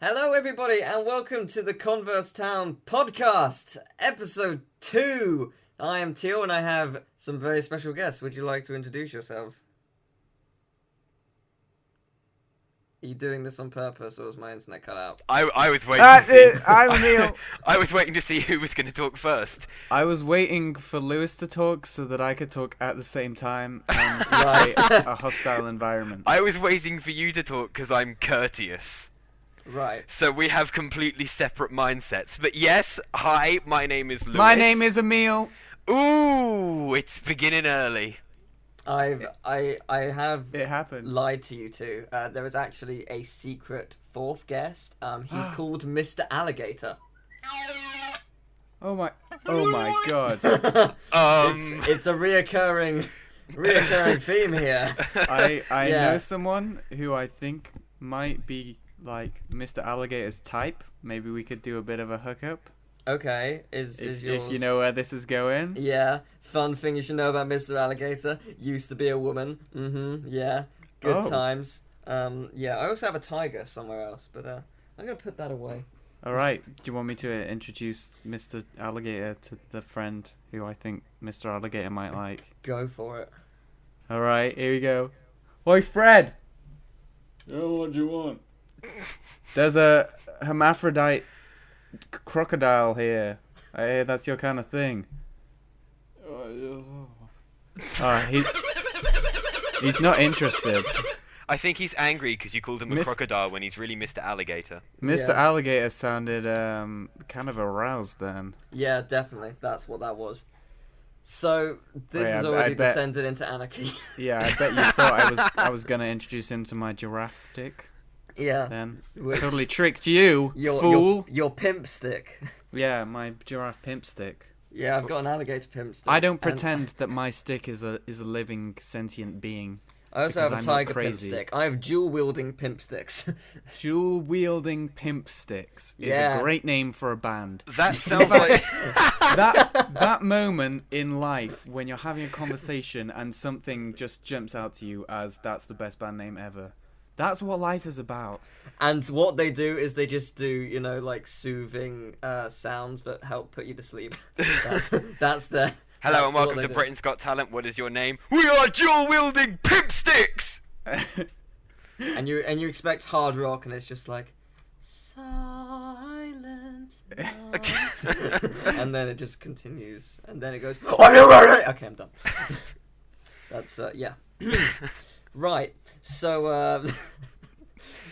Hello, everybody, and welcome to the Converse Town podcast, episode 2. I am Teal, and I have some very special guests. Would you like to introduce yourselves? Are you doing this on purpose, or was my internet cut out? I was waiting to see... I'm Neil. I was waiting to see who was going to talk first. I was waiting for Lewis to talk so that I could talk at the same time and create a hostile environment. I was waiting for you to talk because I'm courteous. Right. So we have completely separate mindsets. But yes, hi, my name is Lewis. My name is Emil. Ooh, it's beginning early. I have It happened. lied to you two. There is actually a secret fourth guest. He's called Mr. Alligator. Oh my god. It's a reoccurring theme here. I Yeah. know someone who I think might be like Mr. Alligator's type. Maybe we could do a bit of a hookup. Okay, is yours... If you know where this is going. Yeah, fun thing you should know about Mr. Alligator. Used to be a woman. Yeah. Good Oh. times. Yeah, I also have a tiger somewhere else, but I'm gonna put that away. Alright, do you want me to introduce Mr. Alligator to the friend who I think Mr. Alligator might like? Go for it. Alright, here we go. Oi, Fred! Oh, what do you want? There's a hermaphrodite crocodile here. I hear that's your kind of thing. He's not interested. I think he's angry because you called him a crocodile when he's really Mr. Alligator. Mr. Yeah. Alligator sounded kind of aroused then. Yeah, definitely. That's what that was. So this Wait, has I already bet- descended into anarchy. Yeah, I bet you thought I was gonna introduce him to my giraffe stick. Yeah. Then Which- totally tricked you, Your fool. your pimp stick. Yeah, my giraffe pimp stick. Yeah, I've got an alligator pimp stick. I don't and pretend that my stick is a living sentient being. I also have a because I'm not tiger pimp crazy. stick. I have dual wielding pimp sticks. Dual wielding pimp sticks is Yeah. a great name for a band. That sounds like... That moment in life when you're having a conversation and something just jumps out to you as that's the best band name ever. That's what life is about. And what they do is they just do, like soothing sounds that help put you to sleep. That's their... Hello that's and welcome what to they do. Britain's Got Talent. What is your name? We are dual-wielding pimp sticks! And you expect hard rock, and it's just like silent night. And then it just continues, and then it goes. Okay, I'm done. That's yeah. Right. So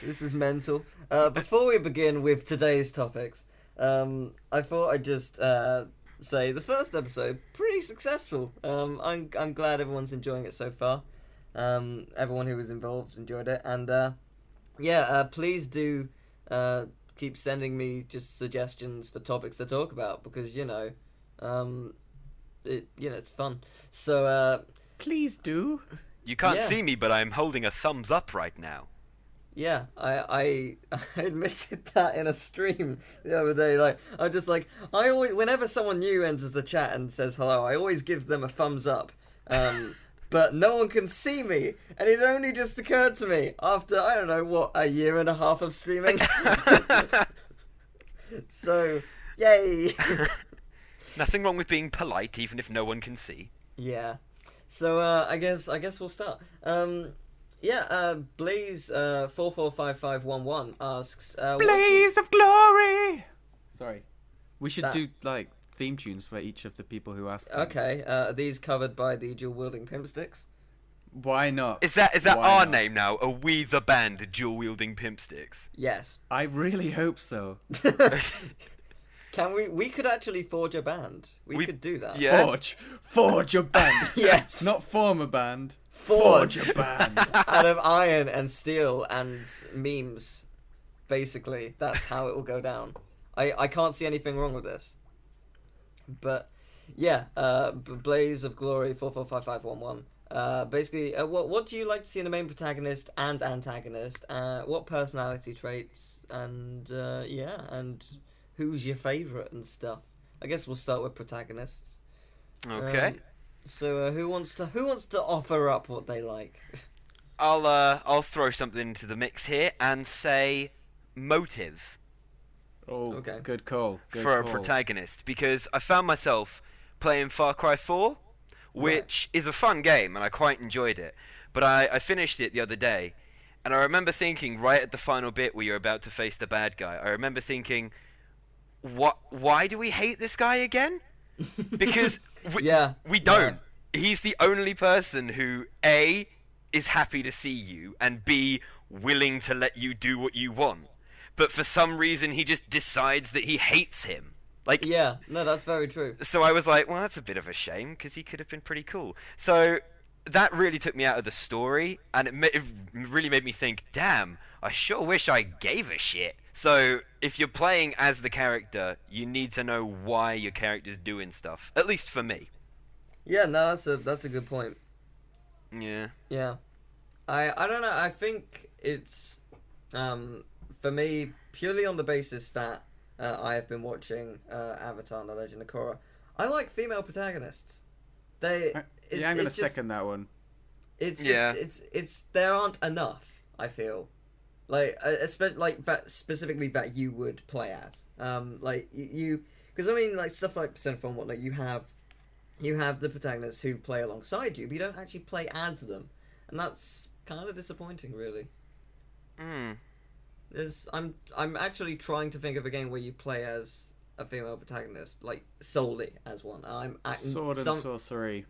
this is mental. Before we begin with today's topics, I thought I'd just say the first episode pretty successful. I'm glad everyone's enjoying it so far. Everyone who was involved enjoyed it, and please do keep sending me just suggestions for topics to talk about, because it's fun. So Please do. You can't Yeah. see me, but I'm holding a thumbs up right now. yeah, I admitted that in a stream the other day. Like, I'm just like, I always, whenever someone new enters the chat and says hello, I always give them a thumbs up. But no one can see me, and it only just occurred to me after, I don't know, a year and a half of streaming. So, yay! Nothing wrong with being polite, even if no one can see. Yeah. So I guess we'll start. Blaze 445511 asks, Blaze of glory. Sorry, we should That- do like theme tunes for each of the people who asked. things. Okay, are these covered by the dual wielding pimp sticks? Why not? Is that Why our not? name now? Are we the band dual-wielding pimp sticks? Yes. I really hope so. Can we could actually forge a band. We could do that. Yeah. Forge a band. Yes. Not form a band. Forge a band. out of iron and steel and memes. Basically, that's how it will go down. I can't see anything wrong with this. But yeah, Blaze of Glory 445511. Basically, what do you like to see in the main protagonist and antagonist? What personality traits and and who's your favorite and stuff? I guess we'll start with protagonists. Okay. So who wants to offer up what they like? I'll throw something into the mix here and say motive Oh, Okay. good call. Good for call. a protagonist, because I found myself playing Far Cry 4, which is a fun game, and I quite enjoyed it. But I finished it the other day, and I remember thinking, right at the final bit where you're about to face the bad guy, I remember thinking, why do we hate this guy again? Because we don't. He's the only person who, A, is happy to see you, and B, willing to let you do what you want. But for some reason, he just decides that he hates him. Like, Yeah, no, that's very true. so I was like, well, that's a bit of a shame, because he could have been pretty cool. So that really took me out of the story, and it really made me think, damn, I sure wish I gave a shit. So if you're playing as the character, you need to know why your character's doing stuff. At least for me. Yeah, no, that's a good point. Yeah. Yeah, I don't know. I think it's for me purely on the basis that I have been watching Avatar: and The Legend of Korra. I like female protagonists. I'm gonna second that one. It's Yeah. it's there aren't enough. I feel like that specifically that you would play as. Like you because I mean like stuff like Persona 4 and whatnot. You have the protagonists who play alongside you, but you don't actually play as them, and that's kind of disappointing, really. I'm actually trying to think of a game where you play as a female protagonist, like solely as one. Sword and Sorcery.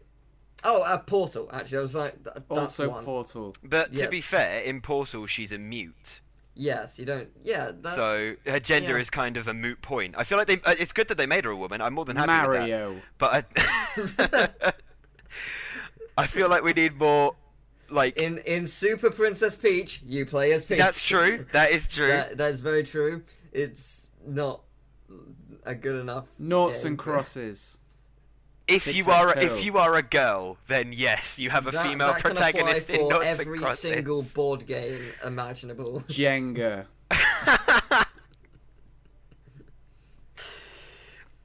Oh, Portal. Actually, I was like, that's Also one. Portal. But to Yes. be fair, in Portal, she's a mute. Yes, you don't. Yeah, that's... So her gender yeah. is kind of a moot point. I feel like it's good that they made her a woman. I'm more than happy with that. Mario. But I feel like we need more, like... In Super Princess Peach, you play as Peach. That's true. That is true. That's very true. It's not a good enough Noughts game, and but- crosses. If Tic-tac-toe. you are a girl, then yes, you have a female that protagonist can apply in for Noughts every and Crosses. single board game imaginable. Jenga.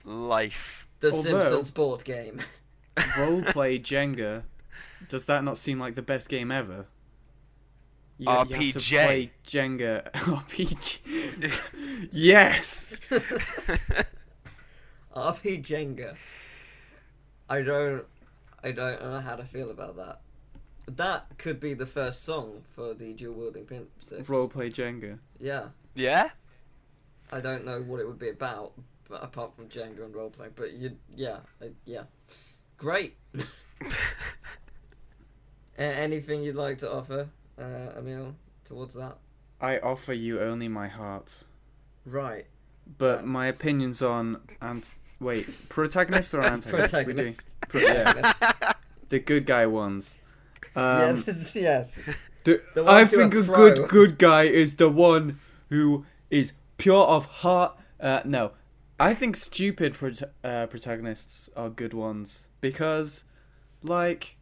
Life. The Although- Simpsons board game. Roleplay Jenga. Does that not seem like the best game ever? You have to RPG. play Jenga. RPG. Yes. RP Jenga. I don't know how to feel about that. That could be the first song for the dual wielding Pimp 6. Roleplay Jenga. Yeah. Yeah? I don't know what it would be about, but apart from Jenga and roleplay. But yeah. Great. Anything you'd like to offer, Emil, towards that? I offer you only my heart. Right. But my opinions on protagonist or antagonist? Protagonist. Yeah, the good guy ones. Yes. The The I ones who think are a pro. good guy is the one who is pure of heart. No, I think stupid protagonists are good ones because, like,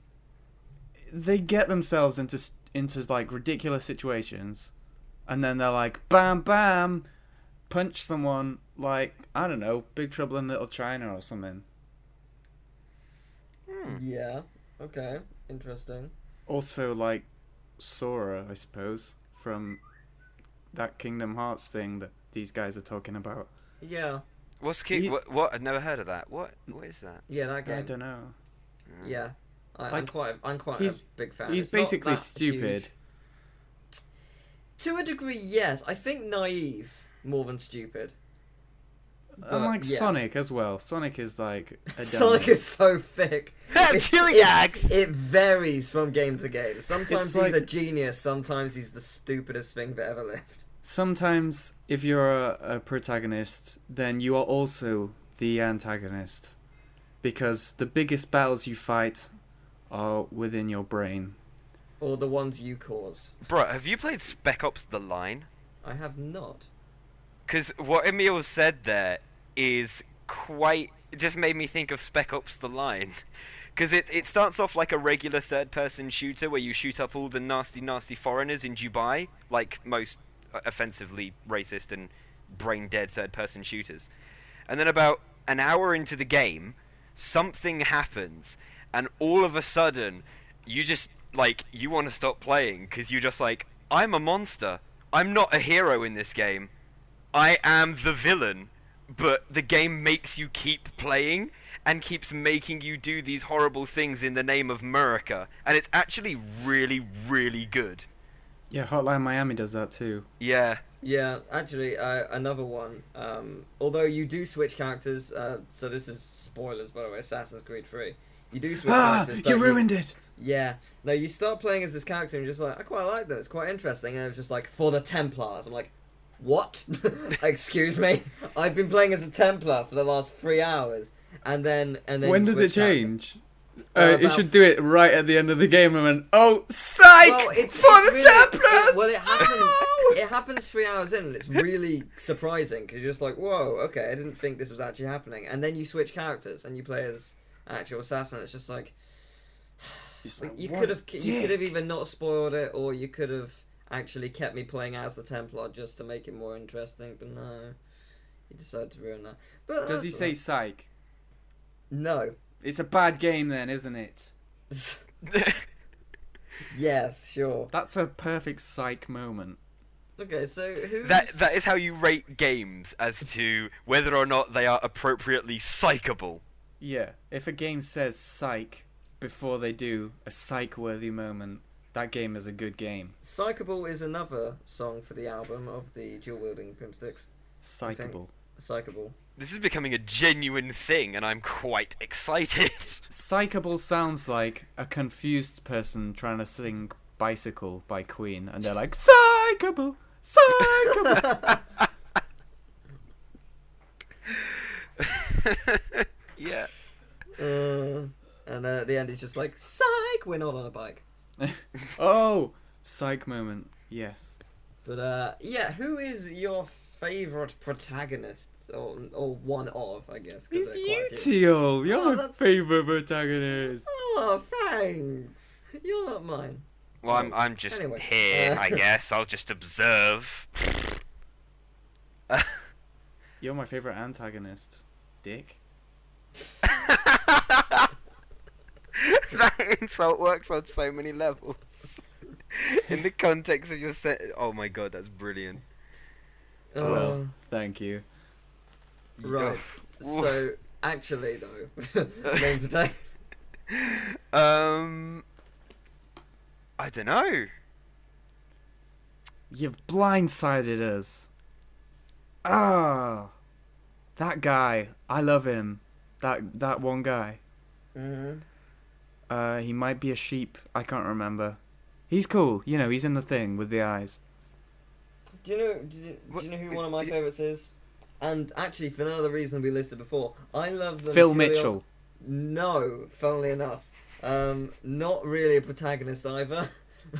they get themselves into like ridiculous situations, and then they're like, bam, bam, punch someone. Like, I don't know, Big Trouble in Little China or something. Yeah. Okay. Interesting. Also, like, Sora, I suppose, from that Kingdom Hearts thing that these guys are talking about. Yeah. What's He- what? I've never heard of that. What is that? Yeah. That game. I don't know. Yeah. I'm Like, quite a he's- big fan. He's It's not basically that stupid. huge. To a degree, yes. I think naive more than stupid. And like yeah. Sonic as well. Sonic is like a Sonic is so thick. Cheeriags! It varies from game to game. Sometimes It's he's like- a genius. Sometimes he's the stupidest thing that ever lived. Sometimes, if you're a protagonist, then you are also the antagonist. Because the biggest battles you fight are within your brain. Or the ones you cause. Bro, have you played Spec Ops: The Line? I have not. Because what Emil said there is quite... It just made me think of Spec Ops: The Line. Because it starts off like a regular third-person shooter where you shoot up all the nasty foreigners in Dubai, like most offensively racist and brain-dead third-person shooters. And then about an hour into the game, something happens, and all of a sudden, you just, like, you want to stop playing, because you're just like, I'm a monster. I'm not a hero in this game. I am the villain, but the game makes you keep playing and keeps making you do these horrible things in the name of America, and it's actually really, really good. Yeah, Hotline Miami does that too. Yeah. Yeah, actually, another one. Although you do switch characters, so this is spoilers, by the way, Assassin's Creed 3. You do switch characters. You ruined it! Yeah. No, you start playing as this character and you're just like, I quite like them, it's quite interesting. And it's just like, for the Templars. I'm like, what? Excuse me? I've been playing as a Templar for the last 3 hours. And then When does it change? Character. You should do it right at the end of the game and went, oh, psych! Well, it's for the really, Templars! It happens 3 hours in, and it's really surprising because you're just like, "Whoa, okay, I didn't think this was actually happening." And then you switch characters and you play as actual assassin. It's just like you could have either not spoiled it, or you could have actually kept me playing as the Templar just to make it more interesting. But no, you decided to ruin that. But Does he say psych? no? It's a bad game then, isn't it? Yes, sure. That's a perfect psych moment. Okay, so who's... That is how you rate games as to whether or not they are appropriately psychable. Yeah, if a game says psych before they do a psych-worthy moment, that game is a good game. Psychable is another song for the album of the dual wielding Pimp sticks. Psychable. Psychable. This is becoming a genuine thing, and I'm quite excited. Psychable sounds like a confused person trying to sing Bicycle by Queen, and they're like, Psychable! Psychable! Yeah. And then at the end it's just like, psych, we're not on a bike. Oh! Psych moment, yes. But yeah, who is your favourite protagonist? Or one of, I guess. It's you, Teal! You're my favourite protagonist! Oh, thanks! You're not mine. Well, I'm just Anyway. here, I guess. I'll just observe. You're my favourite antagonist, Dick. That insult works on so many levels. In the context of your set. Oh my god, that's brilliant. Well, thank you. Right. So, actually, though, name today. I don't know. You've blindsided us. Ah, that guy. I love him. That one guy. Mm-hmm. He might be a sheep. I can't remember. He's cool. You know, he's in the thing with the eyes. Do you know who one of my favourites is? And actually, for another reason we listed before, I love them. Phil Mitchell. No, funnily enough, not really a protagonist either,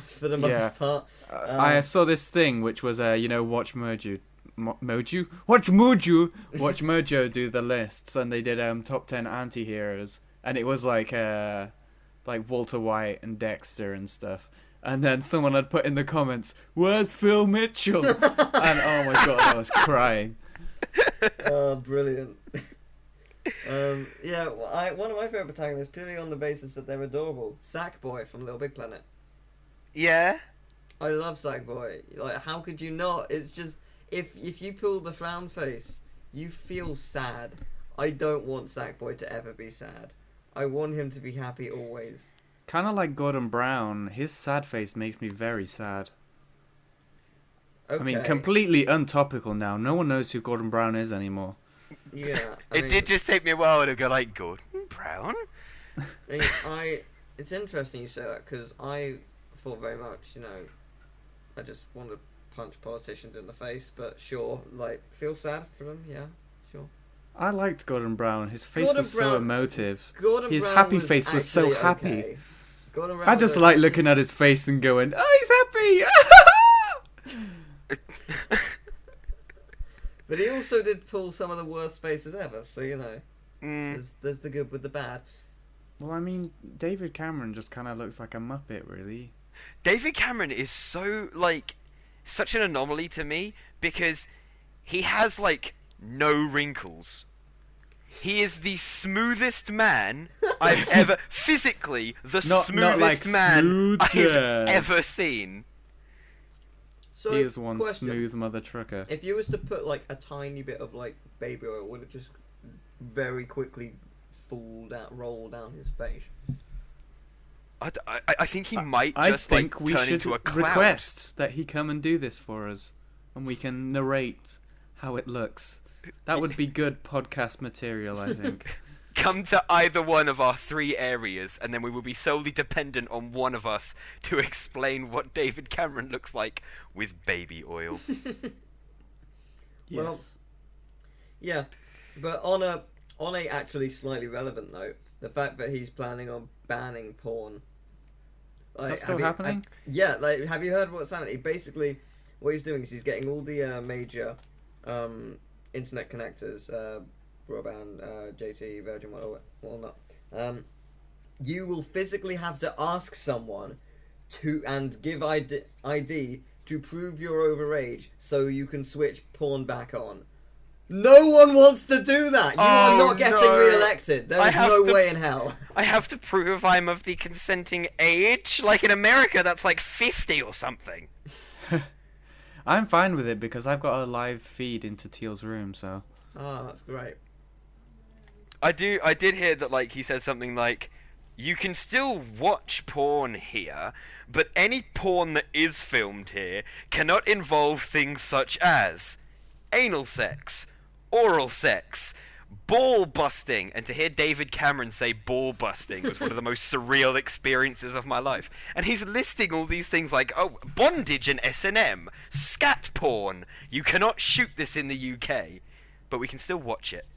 for the most part. I saw this thing which was watch Mojo, watch Mojo do the lists, and they did top 10 anti-heroes, and it was like Walter White and Dexter and stuff. And then someone had put in the comments, "Where's Phil Mitchell?" And oh my god, I was crying. Oh, brilliant. Yeah, one of my favourite protagonists, purely on the basis that they're adorable. Sackboy from Little Big Planet. Yeah. I love Sackboy. Like, how could you not? It's just, if you pull the frown face, you feel sad. I don't want Sackboy to ever be sad. I want him to be happy always. Kind of like Gordon Brown, his sad face makes me very sad. Okay. I mean, completely untopical now. No one knows who Gordon Brown is anymore. Yeah. It did just take me a while to go like, Gordon Brown? It's interesting you say that, because I thought very much, I just want to punch politicians in the face, but sure, feel sad for them, yeah, sure. I liked Gordon Brown. His face was so emotive. His Brown happy was face was so actually happy. okay. Gordon Brown I just was like actually looking at his face and going, "Oh, he's happy!" But he also did pull some of the worst faces ever, so there's the good with the bad. Well, I mean, David Cameron just kind of looks like a Muppet, really. David Cameron is so, such an anomaly to me, because he has, no wrinkles. He is the smoothest man I've ever... physically, the smoothest man I've ever seen. So, He is one question. smooth mother trucker. If you was to put like a tiny bit of like baby oil, would it just very quickly roll down his face? I think he might I just think like we turn should into a cloud. request that he come and do this for us, and we can narrate how it looks. That would be good podcast material, I think. Come to either one of our 3 areas, and then we will be solely dependent on one of us to explain what David Cameron looks like with baby oil. Well, Yes. yeah, but on a actually slightly relevant note, the fact that he's planning on banning porn. Is that still happening? Yeah, like, have you heard what's happening? Basically, what he's doing is he's getting all the major internet connectors, broadband, JT, Virgin, whatnot. You will physically have to ask someone and give ID to prove you're overage so you can switch porn back on. No one wants to do that. You are not getting re-elected. There is no way in hell. I have to prove I'm of the consenting age? Like in America, that's like 50 or something. I'm fine with it because I've got a live feed into Teal's room, so... Oh, that's great. I did hear that, like, he said something like, you can still watch porn here, but any porn that is filmed here cannot involve things such as anal sex, oral sex, ball busting. And to hear David Cameron say ball busting was one of the most surreal experiences of my life. And he's listing all these things like, oh, bondage and S&M, scat porn. You cannot shoot this in the UK, but we can still watch it.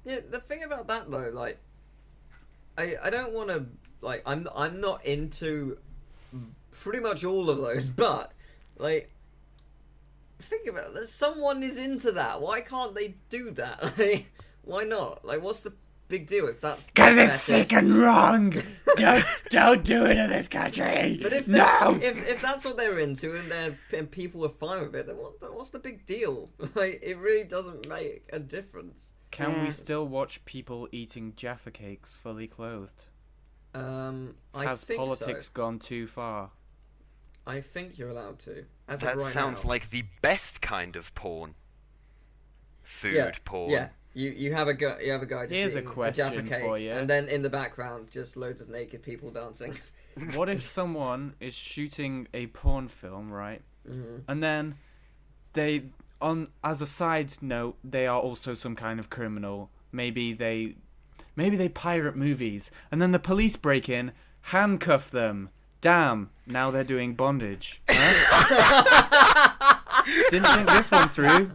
Yeah, the thing about that though, like, I don't want to, like, I'm not into pretty much all of those, but like, think about it. Someone is into that. Why can't they do that? Like, why not? Like, what's the big deal if that's... Because it's sick and wrong! don't do it in this country! But if no! If that's what they're into and people are fine with it, then what's the big deal? Like, it really doesn't make a difference. Can we still watch people eating Jaffa cakes fully clothed? Has think politics so. gone too far? I think you're allowed to. As That of right sounds now. like the best kind of porn. Food Yeah, porn. Yeah, you have a guy just Here's a eating question Jaffa cake, for you. and then in the background just loads of naked people dancing. What if someone is shooting a porn film, right? Mm-hmm. And then as a side note, they are also some kind of criminal. Maybe they pirate movies, and then the police break in, handcuff them. Damn, now they're doing bondage. Huh? Didn't think this one through.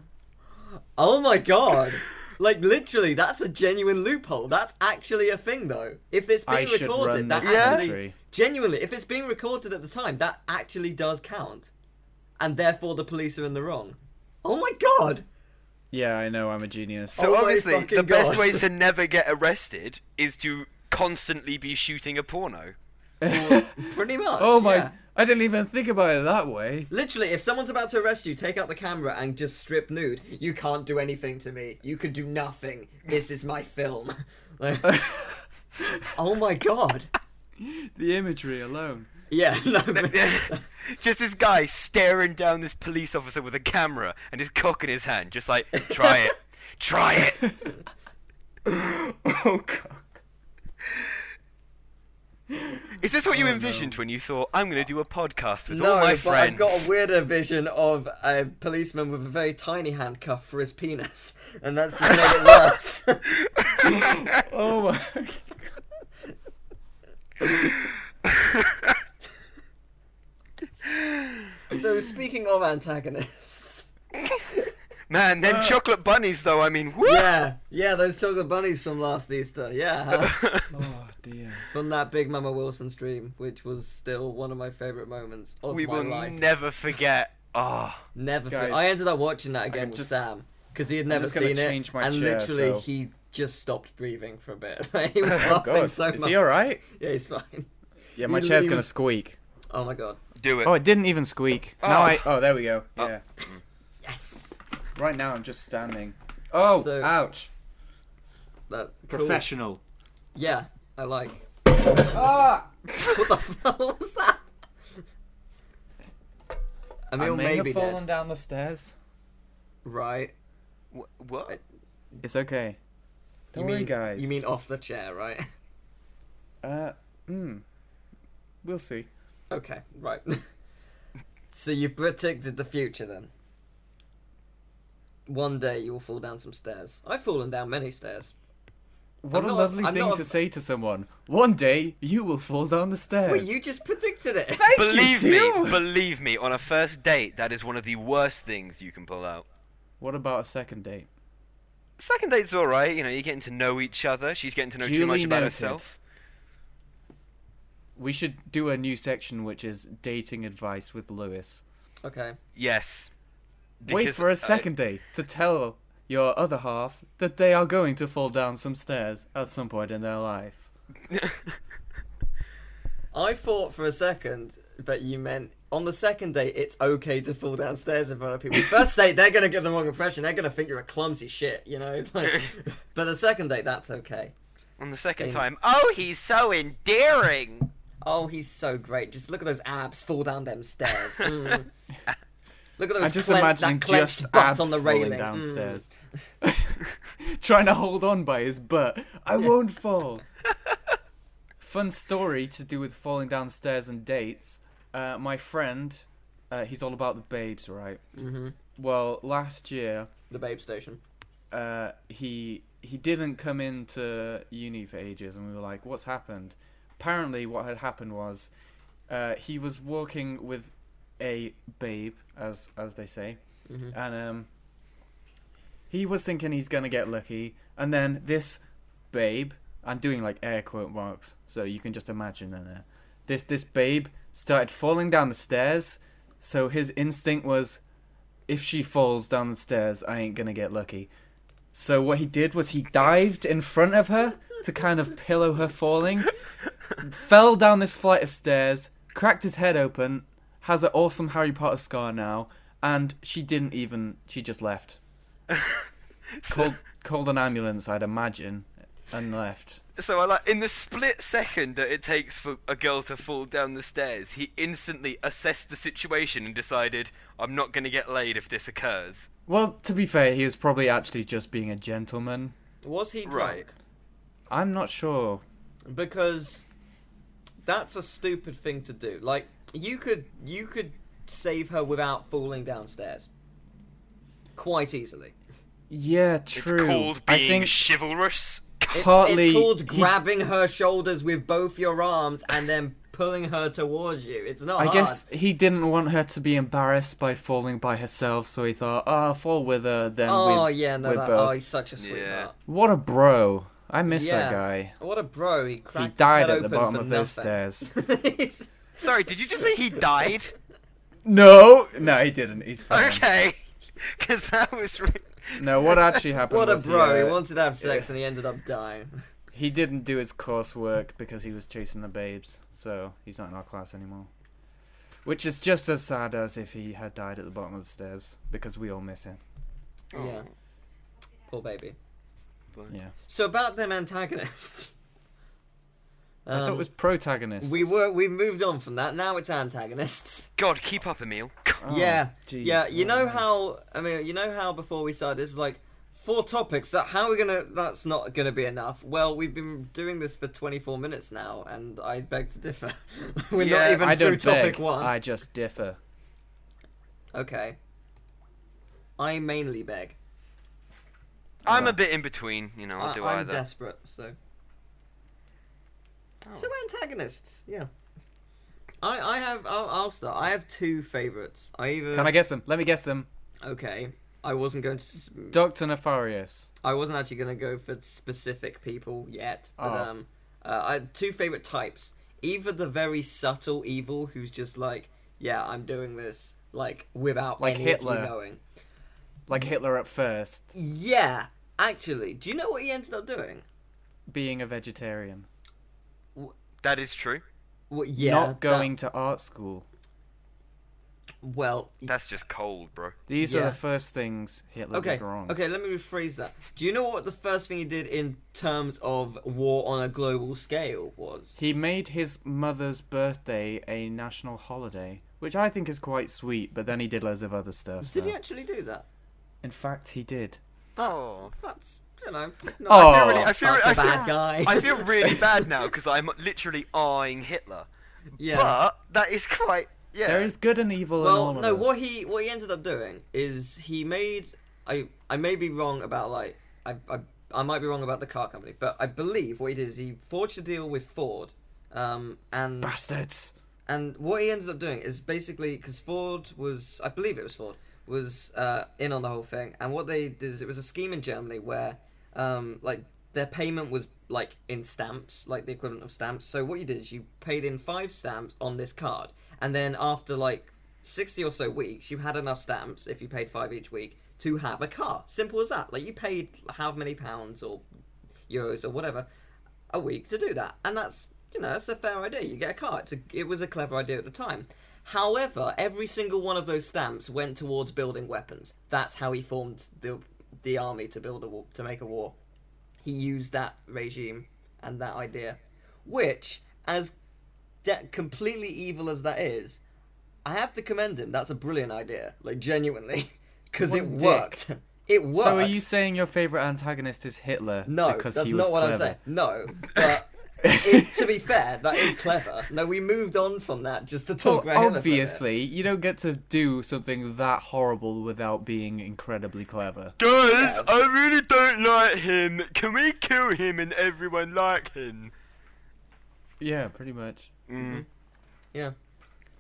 Oh my god! Like, literally, that's a genuine loophole. That's actually a thing, though. If it's being I should recorded, run that this actually... country. Genuinely, if it's being recorded at the time, that actually does count. And therefore the police are in the wrong. Oh my god! Yeah, I know, I'm a genius. So Oh my obviously, fucking the best God. way to never get arrested is to constantly be shooting a porno. Pretty much, Oh my... yeah. I didn't even think about it that way. Literally, if someone's about to arrest you, take out the camera and just strip nude. You can't do anything to me. You can do nothing. This is my film. Like, oh my god. The imagery alone. Yeah, no, but- Just this guy staring down this police officer with a camera and his cock in his hand, just like, try it. Try it. Oh god. Is this what you Oh, envisioned no. when you thought, I'm going to do a podcast with no, all my but friends? I've got a weirder vision of a policeman with a very tiny handcuff for his penis. And that's just made it worse. Oh my... So, speaking of antagonists... Man, them chocolate bunnies, though, I mean, whoo! Yeah, those chocolate bunnies from last Easter, yeah. Oh dear. From that Big Mama Wilson stream, which was still one of my favourite moments of We my will life. never forget. Oh, Never. Guys, I ended up watching that again with just- Sam because he had never just gonna seen it, change my and chair, literally so- he just stopped breathing for a bit. He was Oh laughing god. so Is much. he alright? Yeah, he's fine. Yeah, my He- chair's he gonna was- squeak. Oh my god. do it. Oh, it didn't even squeak. Oh. Now Oh, there we go. Oh. Yeah. Yes. Right now I'm just standing. Oh, So- ouch. That cool. Professional. Yeah, I like. Ah! What the fuck was that? Emil may have be fallen dead. down the stairs. Right. What? It's okay. Don't worry, guys. You mean off the chair, right? We'll see. Okay, right. So you've predicted the future then? One day you will fall down some stairs. I've fallen down many stairs. What I'm a not- lovely I'm thing not to a- say to someone. One day you will fall down the stairs. Well, you just predicted it. Believe me, on a first date, that is one of the worst things you can pull out. What about a second date? Second date's alright, you know, you're getting to know each other. She's getting to know too much Duly about noted. herself. We should do a new section which is dating advice with Lewis. Okay. Yes. Wait Because for a second date to tell your other half that they are going to fall down some stairs at some point in their life. I thought for a second that you meant on the second date it's okay to fall downstairs in front of people. First date, they're gonna get the wrong impression. They're gonna think you're a clumsy shit, you know. Like, but the second date, that's okay. On the second Thing. time, oh, he's so endearing. Oh, he's so great. Just look at those abs fall down them stairs. Mm. Look at those I'm just imagining that clenched just butt abs on the falling railing. downstairs. Trying to hold on by his butt. I won't fall. Fun story to do with falling downstairs and dates. My friend, he's all about the babes, right? Mm-hmm. Well, last year, The babe station. he didn't come into uni for ages, and we were like, what's happened? Apparently what had happened was he was walking with a babe, as they say, and he was thinking he's gonna get lucky, and then this babe, I'm doing like air quote marks so you can just imagine there, this babe started falling down the stairs, so his instinct was, if she falls down the stairs I ain't gonna get lucky. So what he did was he dived in front of her to kind of pillow her falling, fell down this flight of stairs, cracked his head open, has an awesome Harry Potter scar now, and she just left. Called an ambulance, I'd imagine, and left. So I like in the split second that it takes for a girl to fall down the stairs, he instantly assessed the situation and decided, I'm not going to get laid if this occurs. Well, to be fair, he was probably actually just being a gentleman. Was he drunk? Right. I'm not sure. Because that's a stupid thing to do. Like, you could save her without falling downstairs. Quite easily. Yeah, true. It's called I being think chivalrous. partly It's called grabbing her shoulders with both your arms and then pulling her towards you. It's not I hard. guess he didn't want her to be embarrassed by falling by herself, so he thought, oh, I'll fall with her, then Oh, with, yeah, no, with that, both. oh, he's such a sweetheart. What a bro. I miss Yeah. that guy. What a bro. He He cracked died his head at the open bottom for of those nothing. stairs. Sorry, did you just say he died? No, he didn't. He's fine. Okay. Because that was... No, what actually happened What a was bro. He he wanted to have sex and he ended up dying. he didn't do his coursework because he was chasing the babes, so he's not in our class anymore. Which is just as sad as if he had died at the bottom of the stairs, because we all miss him. Yeah. Poor baby. Yeah. So about them antagonists. I thought it was protagonists. We moved on from that. Now it's antagonists. God, keep up, Emil. Oh, yeah, jeez. yeah. You know Oh. how before we started, this is like 4 topics. That's not gonna be enough. Well, we've been doing this for 24 minutes now, and I beg to differ. We're Yeah, not even I through don't topic beg, 1. I just differ. Okay. I mainly beg. I'm a bit in between, you know, I'll do I'm either. desperate, so. Oh. So antagonists, yeah. I'll start. I have 2 favorites. Can I guess them? Let me guess them. Okay. I wasn't going to. Dr. Nefarious. I wasn't actually going to go for specific people yet. But, Oh. I had 2 favorite types. Either the very subtle evil who's just like, yeah, I'm doing this, like, without Like any Hitler. of you knowing. Like Hitler at first, Yeah, actually. Do you know what he ended up doing? being a vegetarian. That is true. Well, yeah. Not going to art school. Well, That's just cold, bro. These are Yeah. the first things Hitler okay, did wrong. okay, let me rephrase that. Do you know what the first thing he did in terms of war on a global scale was? He made his mother's birthday a national holiday which I think is quite sweet. But then he did loads of other stuff. Did so. he actually do that? In fact, he did. Oh. That's, you know, not Oh. such a bad guy. I feel really bad now because I'm literally eyeing Hitler. Yeah. But that is quite. Yeah. There is good and evil in all Well, of no. us. What he ended up doing is he made. I may be wrong about like I might be wrong about the car company, but I believe what he did is he forged a deal with Ford, and Bastards. and what he ended up doing is basically because Ford was, I believe it was Ford, was in on the whole thing, and what they did is it was a scheme in Germany where like their payment was like in stamps, like the equivalent of stamps. So what you did is you paid in 5 stamps on this card, and then after like 60 or so weeks, you had enough stamps if you paid 5 each week to have a car. Simple as that. Like you paid how many pounds or euros or whatever a week to do that, and that's, you know, that's a fair idea. You get a car. It was a clever idea at the time. However, every single one of those stamps went towards building weapons. That's how he formed the army to make a war. He used that regime and that idea, which, as completely evil as that is, I have to commend him. That's a brilliant idea, like genuinely, because it worked. It worked. So are you saying your favourite antagonist is Hitler? No, because that's he was not what clever? I'm saying. No, but to be fair, that is clever. No, we moved on from that just to talk about Hitler for a minute. Obviously, you don't get to do something that horrible without being incredibly clever. Guys, I really don't like him. Can we kill him and everyone like him? Yeah, pretty much. Mm. Yeah,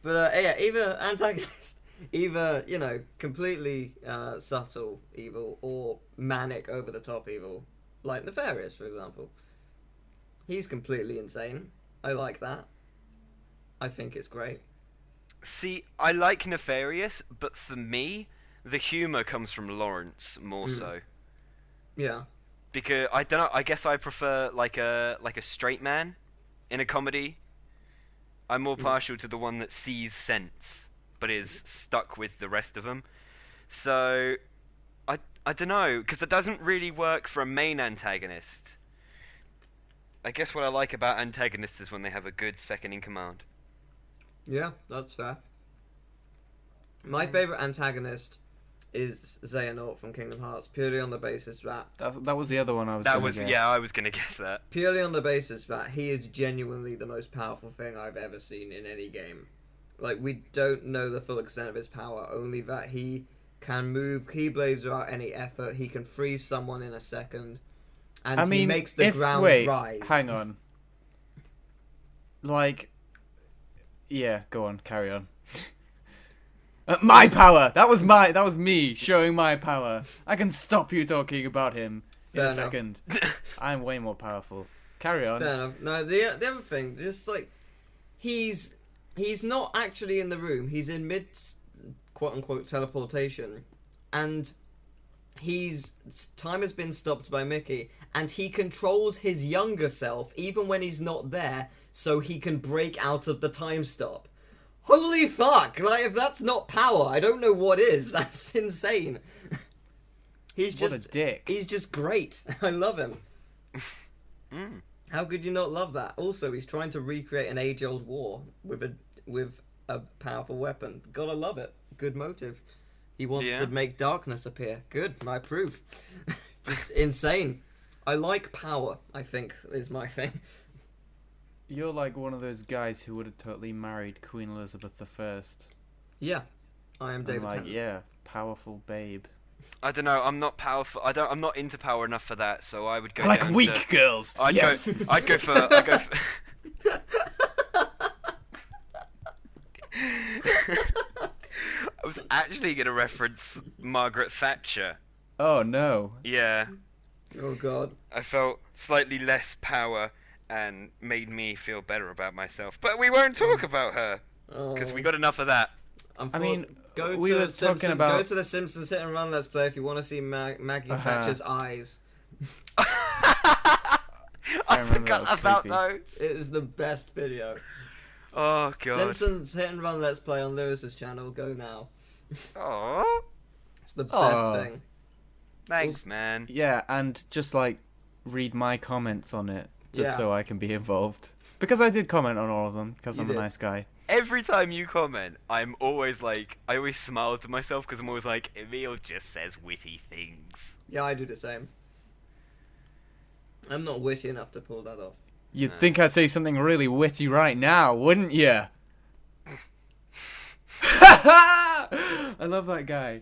but yeah, either antagonist, either, you know, completely subtle evil or manic over the top evil, like Nefarious, for example. He's completely insane. I like that. I think it's great. See, I like Nefarious, but for me, the humour comes from Lawrence more so. Yeah. Because I don't know. I guess I prefer like a straight man in a comedy. I'm more partial to the one that sees sense, but is stuck with the rest of them. So, I don't know, because that doesn't really work for a main antagonist. I guess what I like about antagonists is when they have a good second in command. Yeah, that's fair. My favourite antagonist is Xehanort from Kingdom Hearts, purely on the basis that... That was the other one I was. That gonna was guess. yeah, I was gonna guess that. Purely on the basis that he is genuinely the most powerful thing I've ever seen in any game. Like, we don't know the full extent of his power, only that he can move Keyblades without any effort, he can freeze someone in a second, and I mean, he makes the ground rise. Hang on. Like, yeah, go on, carry on. My power. That was me showing my power. I can stop you talking about him in Fair a enough. second. I'm way more powerful. Carry on. Fair enough. No, the other thing, just like, he's not actually in the room. He's in mid, quote unquote, teleportation, and time has been stopped by Mickey, and he controls his younger self even when he's not there, so he can break out of the time stop. Holy fuck! Like, if that's not power, I don't know what is. That's insane. He's What just a dick. He's just great. I love him. How could you not love that? Also, he's trying to recreate an age-old war with a powerful weapon. Gotta love it. Good motive. He wants to make darkness appear. Good, I approve. Just insane. I like power, I think, is my thing. You're like one of those guys who would have totally married Queen Elizabeth I. Yeah, I am David I'm like, Tennant. yeah, powerful babe. I don't know. I'm not powerful. I'm not into power enough for that. So I would go. I like down weak to, girls. I'd Yes. go. I'd go for. I'd go for I was actually gonna reference Margaret Thatcher. Oh no. Yeah, Oh god. I felt slightly less power and made me feel better about myself. But we won't talk about her because we got enough of that. I mean, go we to were talking about. Go to the Simpsons Hit and Run Let's Play if you want to see Maggie Thatcher's eyes. I remember that forgot was about creepy. those. It is the best video. Oh god. Simpsons Hit and Run Let's Play on Lewis's channel. Go now. Oh, It's the best Aw. thing. thanks, man. Yeah, and just like read my comments on it, just Yeah. so I can be involved. Because I did comment on all of them, because You I'm a did. nice guy. every time you comment, I'm always like, I always smile to myself because I'm always like, Emil just says witty things. Yeah, I do the same. I'm not witty enough to pull that off. You'd think I'd say something really witty right now, wouldn't you? I love that guy.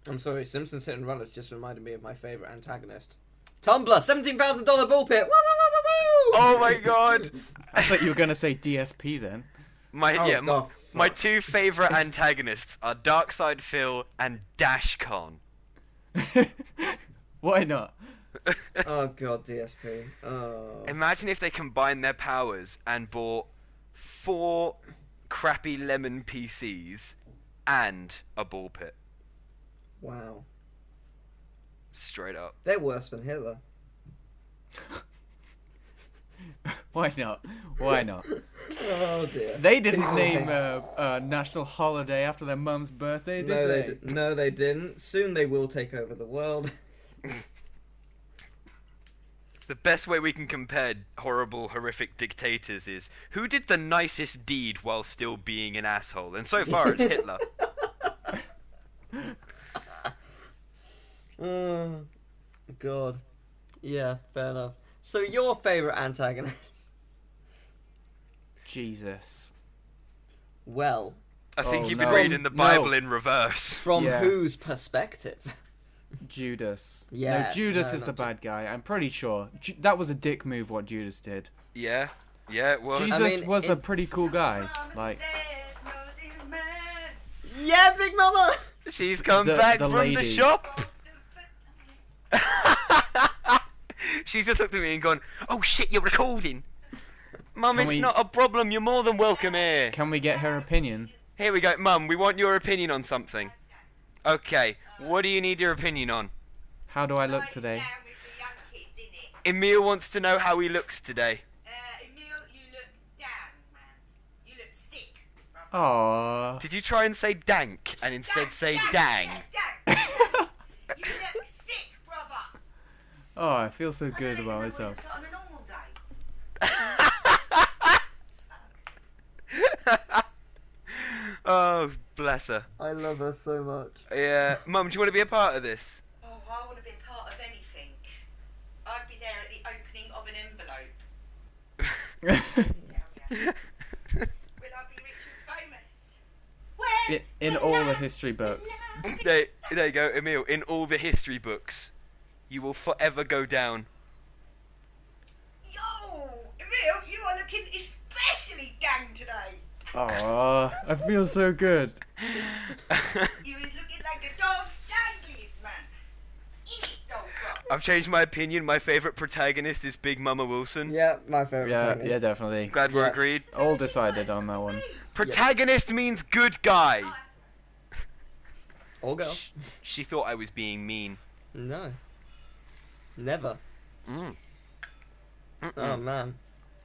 I'm sorry, Simpsons Hit and Run has just reminded me of my favourite antagonist. Tumblr, $17,000 ball pit. Woo, woo, woo, woo, woo. Oh my god! I thought you were gonna say DSP then. My two favourite antagonists are Darkside Phil and Dashcon. Why not? Oh god, DSP. Oh. Imagine if they combined their powers and bought 4 crappy lemon PCs and a ball pit. Wow. Straight up. They're worse than Hitler. Why not? Why not? Oh dear. They didn't name a national holiday after their mum's birthday, did they? No, they didn't. Soon they will take over the world. The best way we can compare horrible, horrific dictators is who did the nicest deed while still being an asshole? And so far, it's Hitler. Oh, God. Yeah, fair enough. So your favourite antagonist? Jesus. Well, I think Oh, you've no. been reading the Bible in reverse. from Yeah. whose perspective? Judas. Yeah, No, Judas no, is the not bad guy. I'm pretty sure. That was a dick move what Judas did. Yeah, it was. Jesus mean, was a pretty cool guy. Like, Yeah, Big Mama! She's come The- back the from the lady. shop. She's just looked at me and gone, "Oh shit, you're recording." Mum, Can it's we- not a problem. You're more than welcome here. can we get her opinion? Here we go, Mum. We want your opinion on something. Okay, what do you need your opinion on? How do I look today? Emil wants to know how he looks today. Emil, you look down, man. You look sick. Aww. Did you try and say dank and instead say dang? Yeah, dang. You look sick, brother. Oh, I feel so good about myself. On a normal day. Oh, bless her. I love her so much. Yeah, Mum, do you want to be a part of this? Oh, I want to be a part of anything. I'd be there at the opening of an envelope. Will I be rich and famous? When In all the history books. There you go, Emil. In all the history books, you will forever go down. Yo, Emil, you are looking especially gang today. Aww, I feel so good. You is looking like the dog's danglies, man. Eat it, dog, bro. I've changed my opinion. My favourite protagonist is Big Mama Wilson. Yeah, my favourite Yeah, antagonist. yeah, definitely. Glad we're Yeah. agreed. All decided on that one. Protagonist means good guy. Or girl. She thought I was being mean. No. Never. Mm. Oh man.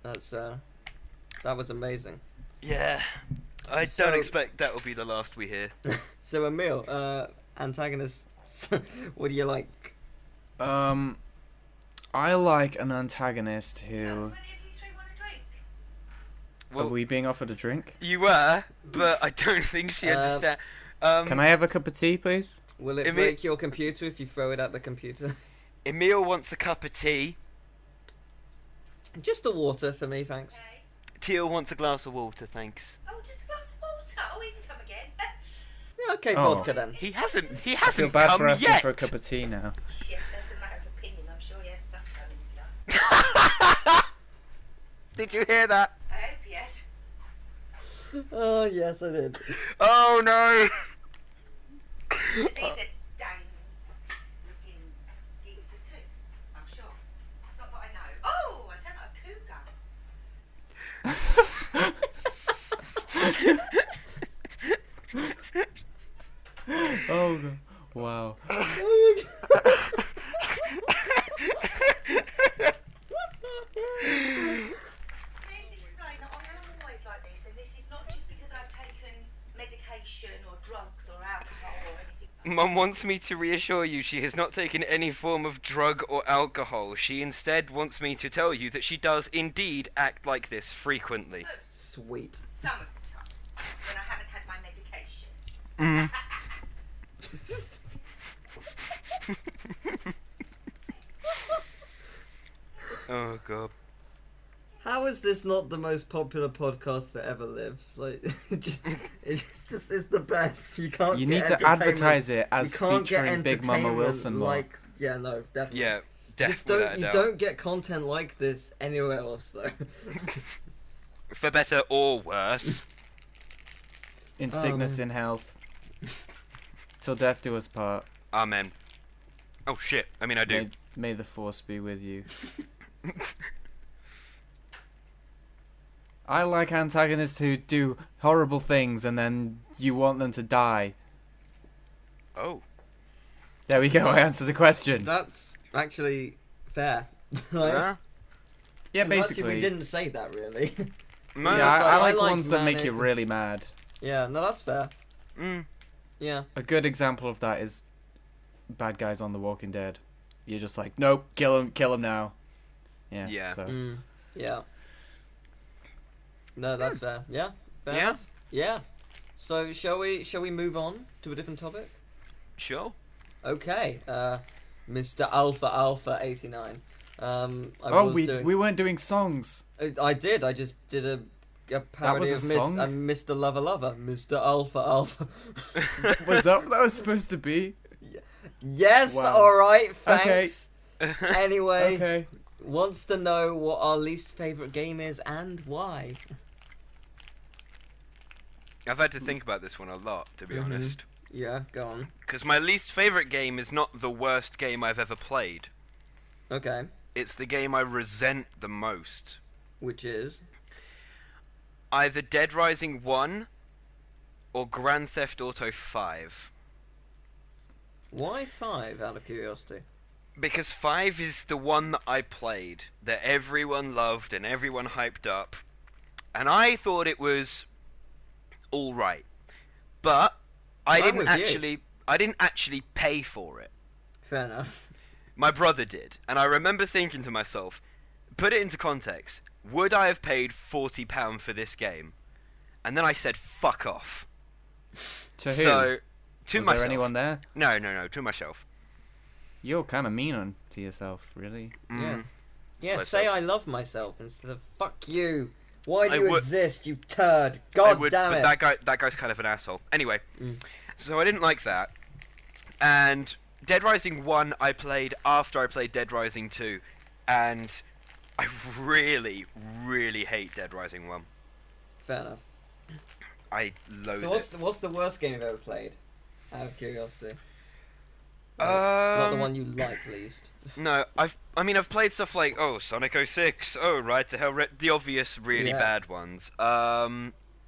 That's that was amazing. Yeah. I So- don't expect that will be the last we hear. So Emil, antagonists, what do you like? I like an antagonist who. How many of you three want a drink? Are Well, we being offered a drink? you were, but I don't think she understands. Can I have a cup of tea, please? Will it Emil- break your computer if you throw it at the computer? Emil wants a cup of tea. Just the water for me, thanks. Okay. Teal wants a glass of water, thanks. Oh, just a glass of water. Oh, he can come again. Yeah, okay, Oh. vodka then. He hasn't I feel bad come for asking yet. for a cup of tea now. Shit, that's a matter of opinion. I'm sure he has stuff in his life. Did you hear that? I hope yes. Oh yes, I did. Oh no! Because he's a dang looking geezer too. I'm sure. Not that I know. Oh, I sound like a cougar. Oh, God. Wow. Please explain that I am always like this, and this is not just because I've taken medication or drugs or alcohol or anything. Mum wants me to reassure you she has not taken any form of drug or alcohol. She instead wants me to tell you that she does indeed act like this frequently. Sweet. Some of the time, when I haven't had my medication. Oh god. How is this not the most popular podcast that ever lives? Like, it's the best. You can't. You get need to entertainment- advertise it as you can't get featuring Big Mama entertainment Wilson more. Like, yeah, no, definitely. Yeah, Just definitely. you don't get content like this anywhere else, though. For better or worse. In sickness, in health. Till death do us part. Amen. Oh shit. I mean, I do. May the force be with you. I like antagonists who do horrible things and then you want them to die. Oh. There we go, I answered the question. That's actually fair. Like, Huh? Yeah, 'cause actually, basically. we didn't say that really. No, Yeah, I like I like ones that make you manic- really mad. Yeah, no, that's fair. Mm. Yeah. A good example of that is bad guys on The Walking Dead. You're just like, nope, kill him now. Yeah. Yeah. So. Yeah. No, that's fair. Yeah. Fair Yeah? enough. Yeah. So shall we move on to a different topic? Sure. Okay. Mr. Alpha 89. We weren't doing songs. I did. I just did a parody was of a song? Mr. Lover, Mr. Alpha. Was that what that was supposed to be? Yes. Wow. All right. Thanks. Okay. Anyway, Okay. wants to know what our least favorite game is and why. I've had to think about this one a lot, to be honest. Yeah. Go on. Because my least favourite game is not the worst game I've ever played. Okay. It's the game I resent the most. Which is. Either Dead Rising 1 or Grand Theft Auto 5. Why 5, out of curiosity? Because 5 is the one that I played, that everyone loved and everyone hyped up. And I thought it was alright. But I I'm with didn't actually pay for it. Fair enough. My brother did. And I remember thinking to myself, put it into context, would I have paid £40 for this game? And then I said, fuck off. To who? So, to Was myself. there anyone there? No, to myself. You're kind of mean to yourself, really. Yeah. Yeah, So- say I love myself instead of fuck you. Why do I you would- exist, you turd? I God would, damn but it. that guy's kind of an asshole. Anyway, Mm. so I didn't like that. And Dead Rising 1 I played after I played Dead Rising 2. And I really, really hate Dead Rising 1. Fair enough. I loathe So it. what's the worst game you've ever played? Out of curiosity. Not the one you like least. No, I've played stuff like Sonic 06, Ride to Hell, the obvious really Yeah. bad ones.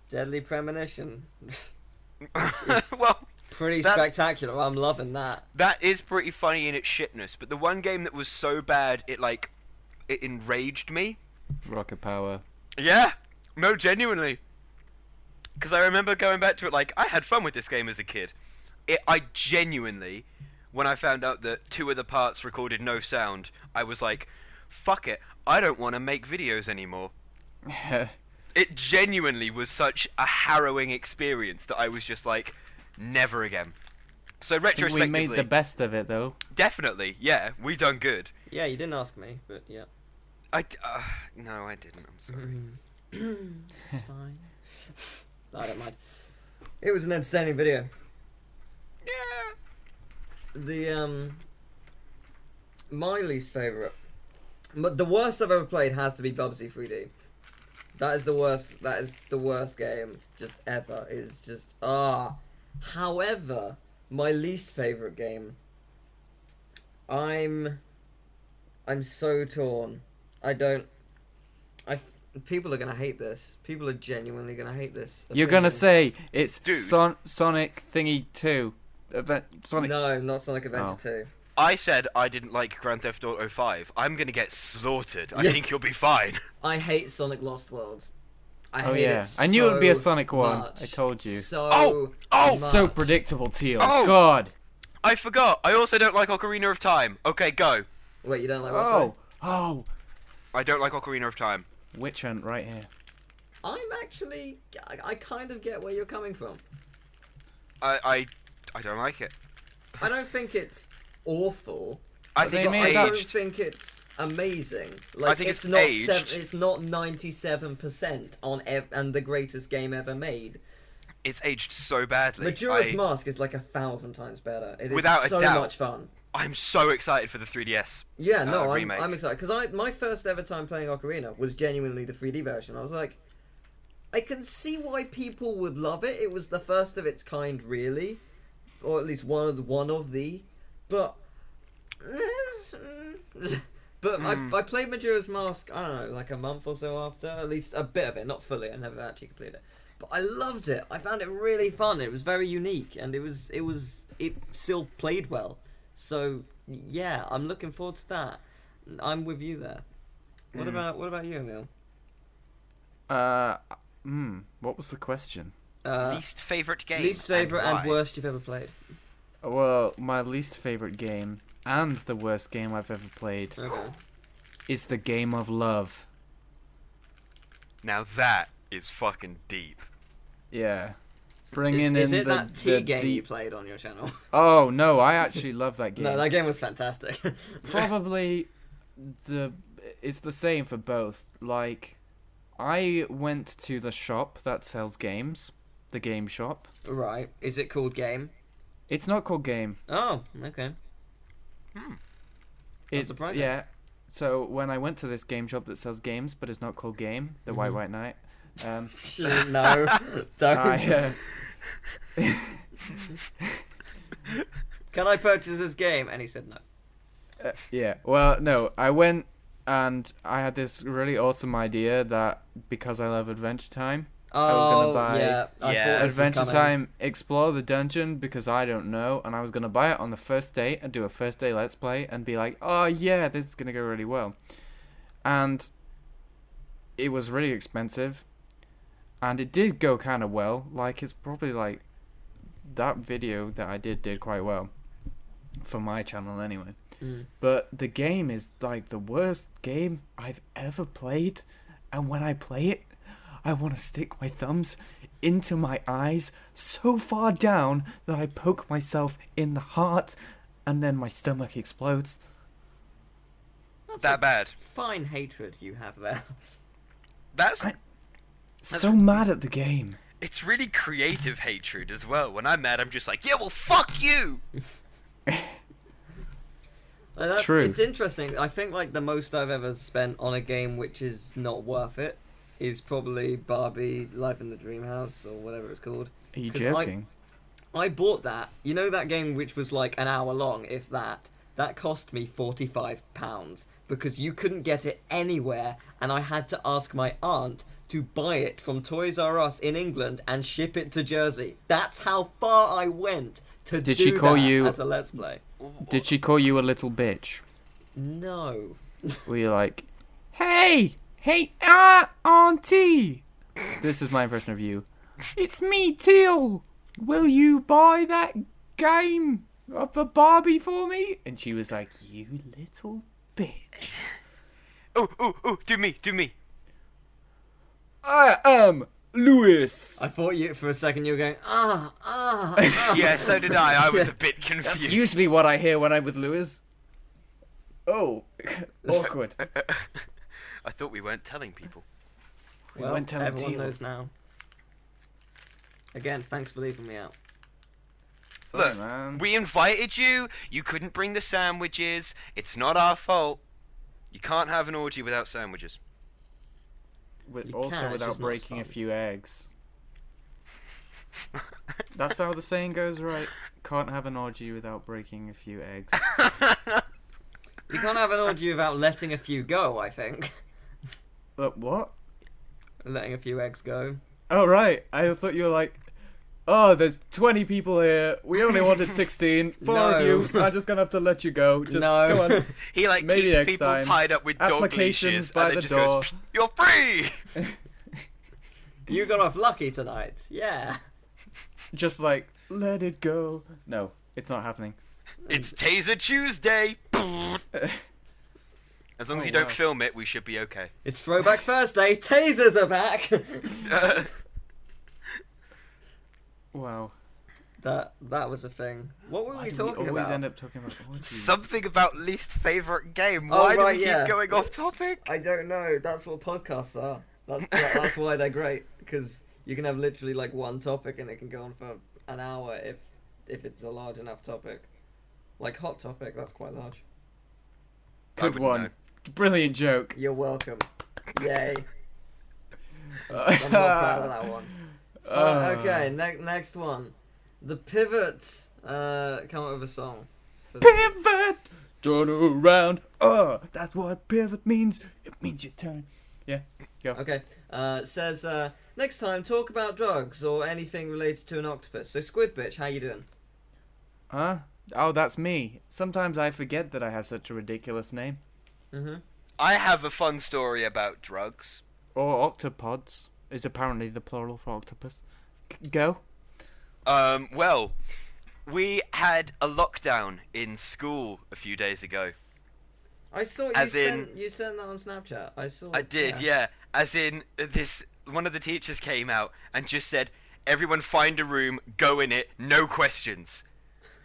Deadly Premonition. Well, Pretty That's- spectacular. I'm loving that. that is pretty funny in its shitness, but the one game that was so bad it enraged me. Rocket Power. Yeah, no, genuinely. Because I remember going back to it like, I had fun with this game as a kid. I genuinely, when I found out that 2 of the parts recorded no sound, I was like, fuck it, I don't want to make videos anymore. It genuinely was such a harrowing experience that I was just like, never again. So I think retrospectively, we made the best of it, though. definitely, yeah, we done good. Yeah, you didn't ask me, but yeah. No, I didn't, I'm sorry. It's fine. I don't mind. It was an entertaining video. Yeah. The my least favorite, but the worst I've ever played has to be Bubsy 3D. That is the worst. That is the worst game just ever. It's just However, my least favorite game. I'm so torn. People are gonna hate this. People are genuinely gonna hate this. You're gonna opinion. say it's Dude. Sonic Thingy 2. Sonic. No, not Sonic Adventure 2. I said I didn't like Grand Theft Auto 5. I'm gonna get slaughtered. I Yeah. think you'll be fine. I hate Sonic Lost Worlds. I Oh hate yeah, it I knew it would be a so Sonic one. much. I told you. So Oh! much. So predictable, Teal. Oh! God. I forgot. I also don't like Ocarina of Time. Okay, go. Wait, you don't like what? Sorry? Oh. I don't like Ocarina of Time. Witch Hunt right here. I'm actually, I kind of get where you're coming from. I don't like it. I don't think it's awful. I But think they it's made I that- don't aged. think it's amazing. Like, think it's not aged. it's not 97% on and the greatest game ever made. It's aged so badly. Majora's Mask is like 1,000 times better. It is Without a so doubt. much fun. I'm so excited for the 3DS. Yeah, no, remake. I'm excited because my first ever time playing Ocarina was genuinely the 3D version. I was like, I can see why people would love it. It was the first of its kind, really, or at least one of the. But I played Majora's Mask. I don't know, like a month or so after, at least a bit of it, not fully. I never actually completed it, but I loved it. I found it really fun. It was very unique, and it still played well. So yeah, I'm looking forward to that. I'm with you there. What about you, Emil? What was the question? Least favorite game. Least favorite and why? worst you've ever played. Well, my least favorite game and the worst game I've ever played Okay. is the game of love. Now that is fucking deep. Yeah. Bringing Is in it the, that T the game you deep... played on your channel? Oh, no, I actually love that game. No, that game was fantastic. Probably it's the same for both. Like, I went to the shop that sells games, the game shop. Right. Is it called Game? It's not called Game. Oh, okay. That's surprising. Yeah. So when I went to this game shop that sells games, but it's not called Game, the White White Knight. No, don't. Can I purchase this game? And he said no. Yeah. Well, no. I went and I had this really awesome idea that because I love Adventure Time, I was gonna buy yeah. I Yeah. thought this was Adventure coming. Time Explore the Dungeon because I don't know, and I was gonna buy it on the first day and do a first day Let's Play and be like, oh yeah, this is gonna go really well. And it was really expensive, and it did go kind of well. Like, it's probably like that video that I did quite well for my channel anyway. But the game is like the worst game I've ever played, and when I play it, I want to stick my thumbs into my eyes so far down that I poke myself in the heart, and then my stomach explodes. That's That a bad. fine hatred you have there. That's So mad at the game. it's really creative hatred as well. When I'm mad, I'm just like, yeah, well, fuck you. True. It's interesting. I think like the most I've ever spent on a game which is not worth it is probably Barbie Life in the Dream House or whatever it's called. Are you 'Cause joking? I bought that. You know that game which was like an hour long, if that. That cost me £45 because you couldn't get it anywhere, and I had to ask my aunt to buy it from Toys R Us in England and ship it to Jersey. That's how far I went to Did do she call that you- as a Let's Play. Did she call you a little bitch? No. Were you like, hey, auntie? This is my impression of you. It's me, Teal. Will you buy that game of a Barbie for me? And she was like, you little bitch. Oh, do me. I am Lewis. I thought you for a second you were going Yeah, so did I. I was Yeah. a bit That's confused. usually what I hear when I'm with Lewis. Oh, awkward. I thought we weren't telling people. We Well, went to everyone Teal. knows now. Again, thanks for leaving me out. Sorry, Look, man. we invited you. You couldn't bring the sandwiches. It's not our fault. You can't have an orgy without sandwiches. With, You also can, it's without just not breaking a fun. few eggs. That's how the saying goes, right? Can't have an orgy without breaking a few eggs. You can't have an orgy without letting a few go, I think. But what? Letting a few eggs go. Oh, right. I thought you were like, oh, there's 20 people here. We only wanted 16. Four No. of you. I'm just going to have to let you go. Just No. go on. He like Maybe keeps next people time. tied up with dog Applications leashes by and then the just door. goes, "You're free." You got off lucky tonight. Yeah. Just like, let it go. No, it's not happening. It's Taser Tuesday. As long as you don't wow. film it, we should be okay. It's Throwback Thursday. Tasers are back. Wow. That was a thing. What were Why we do talking we always about? end up talking about orgies? Something about least favorite game. Oh, Why right, do we yeah. keep going off topic? I don't know. That's what podcasts are. That's why they're great, because you can have literally like one topic and it can go on for an hour if it's a large enough topic. Like Hot Topic, that's quite large. Good wouldn't one. know. Brilliant joke. You're welcome. Yay. I'm I'm not proud of that one. Okay, next one. The Pivot come up with a song. Pivot! Turn around. That's what pivot means. It means you turn. Yeah, go. Okay, says, next time talk about drugs or anything related to an octopus. So Squid Bitch, how you doing? Huh? Oh, that's me. Sometimes I forget that I have such a ridiculous name. Mm-hmm. I have a fun story about drugs. Or octopods is apparently the plural for octopus. Go. Well, we had a lockdown in school a few days ago. I saw you As you sent that on Snapchat. I saw. I did, yeah. As in, one of the teachers came out and just said, everyone find a room, go in it, no questions.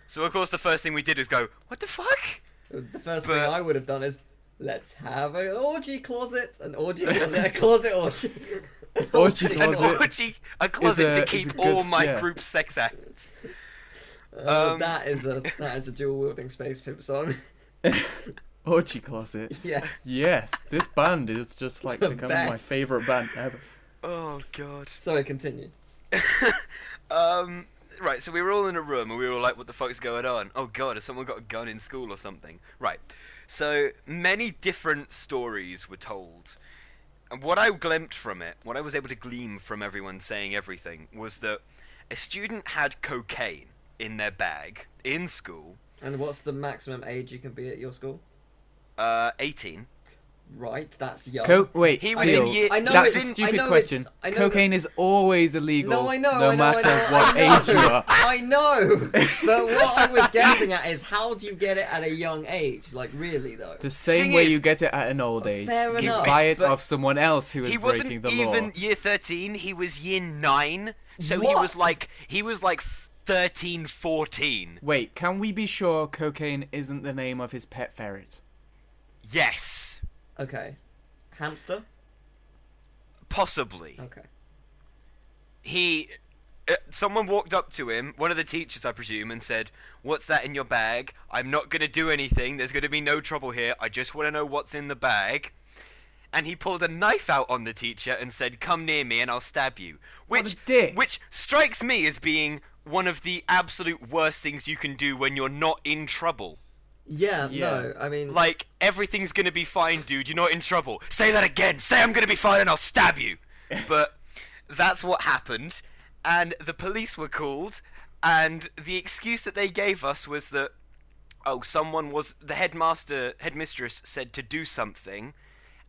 So, of course, the first thing we did was go, what the fuck? The first thing I would have done is, let's have an orgy closet. An orgy closet. A closet orgy. Orgy An closet. orgy, a closet to is keep a good- all my yeah. group sex acts. That is a dual wielding space pimp song. Orgy closet. Yeah. Yes, this band is just like The becoming my best. favourite band ever. Oh, God. Sorry, continue. Right, so we were all in a room and we were all like, what the fuck's going on? Oh god, has someone got a gun in school or something? Right, so many different stories were told. And what I glimpsed from it, what I was able to glean from everyone saying everything, was that a student had cocaine in their bag in school. And what's the maximum age you can be at your school? 18. Right, that's young. Wait, He was Teal, in year... I know that's a it's- I stupid know question. it's- I know Cocaine is always illegal, No, I know, no I know, matter I know, what I know. age you are. I know, but what I was guessing at is how do you get it at a young age? Like, really, though? The same Thing way is- you get it at an old age. Fair You enough, buy it but- off someone else who is He breaking wasn't the even law. year 13, he was year 9. So What? he was like 13, 14. Wait, can we be sure cocaine isn't the name of his pet ferret? Yes. Okay. Hamster? Possibly. Okay. Someone walked up to him, one of the teachers I presume, and said, "What's that in your bag? I'm not going to do anything, there's going to be no trouble here, I just want to know what's in the bag." And he pulled a knife out on the teacher and said, "Come near me and I'll stab you." What a dick. Which strikes me as being one of the absolute worst things you can do when you're not in trouble. Yeah, Yeah. no, I mean... Like, everything's going to be fine, dude, you're not in trouble. Say that again, say I'm going to be fine and I'll stab you. But that's what happened. And the police were called, and the excuse that they gave us was that, the headmistress said to do something,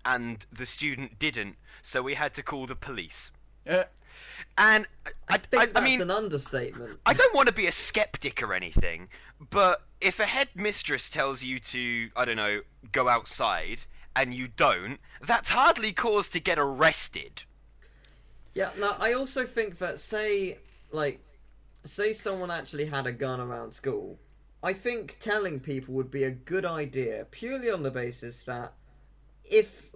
and the student didn't, so we had to call the police. And I think that's mean, an understatement. I don't want to be a skeptic or anything, but if a headmistress tells you to, I don't know, go outside, and you don't, that's hardly cause to get arrested. Yeah, no, I also think that, say someone actually had a gun around school, I think telling people would be a good idea, purely on the basis that if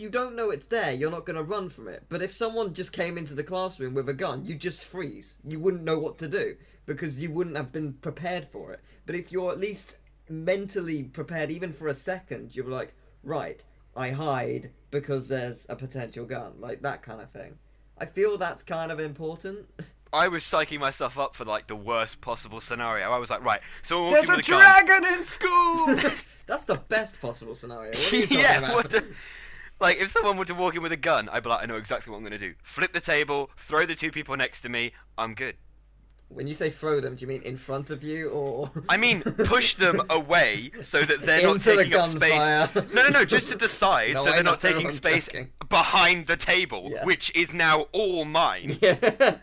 you don't know it's there, you're not going to run from it. But if someone just came into the classroom with a gun, you'd just freeze. You wouldn't know what to do, because you wouldn't have been prepared for it. But if you're at least mentally prepared, even for a second, you're like, right, I hide because there's a potential gun, like that kind of thing. I feel that's kind of important. I was psyching myself up for like the worst possible scenario. I was like, right, someone walking There's a with a gun. dragon in school! That's the best possible scenario. What are you talking Yeah, about? what the... Like, if someone were to walk in with a gun, I'd be like, I know exactly what I'm going to do. Flip the table, throw the two people next to me, I'm good. When you say throw them, do you mean in front of you, or...? I mean, push them away so that they're not Into the taking up space. gunfire. No, just to the side No, so I they're not know, taking I'm space joking. behind the table, Yeah. which is now all mine. Yeah.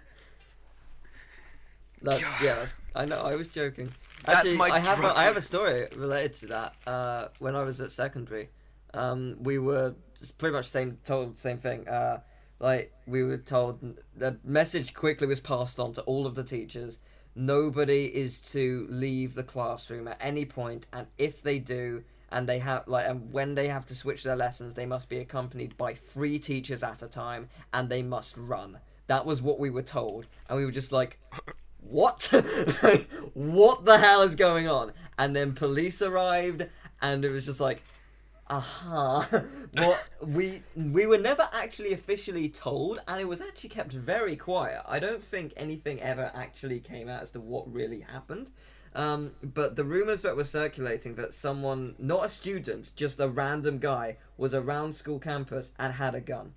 That's I know, I was joking. Actually, my I have drug. I have a story related to that. When I was at secondary, we were just pretty much told the same thing. Like we were told, the message quickly was passed on to all of the teachers. Nobody is to leave the classroom at any point, and if they do, and they have and when they have to switch their lessons, they must be accompanied by 3 teachers at a time, and they must run. That was what we were told, and we were just like, what? Like, what the hell is going on? And then police arrived, and it was just like, well, we were never actually officially told, and it was actually kept very quiet. I don't think anything ever actually came out as to what really happened. But the rumors that were circulating that someone, not a student, just a random guy, was around school campus and had a gun.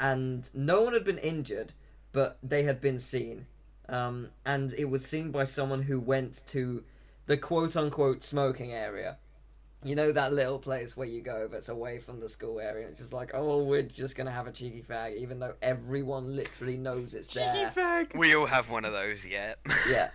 And no one had been injured, but they had been seen. And it was seen by someone who went to the quote-unquote smoking area. You know, that little place where you go that's away from the school area. It's just like, oh, we're just going to have a cheeky fag, even though everyone literally knows it's there. Cheeky fag. We all have one of those, yeah. Yeah.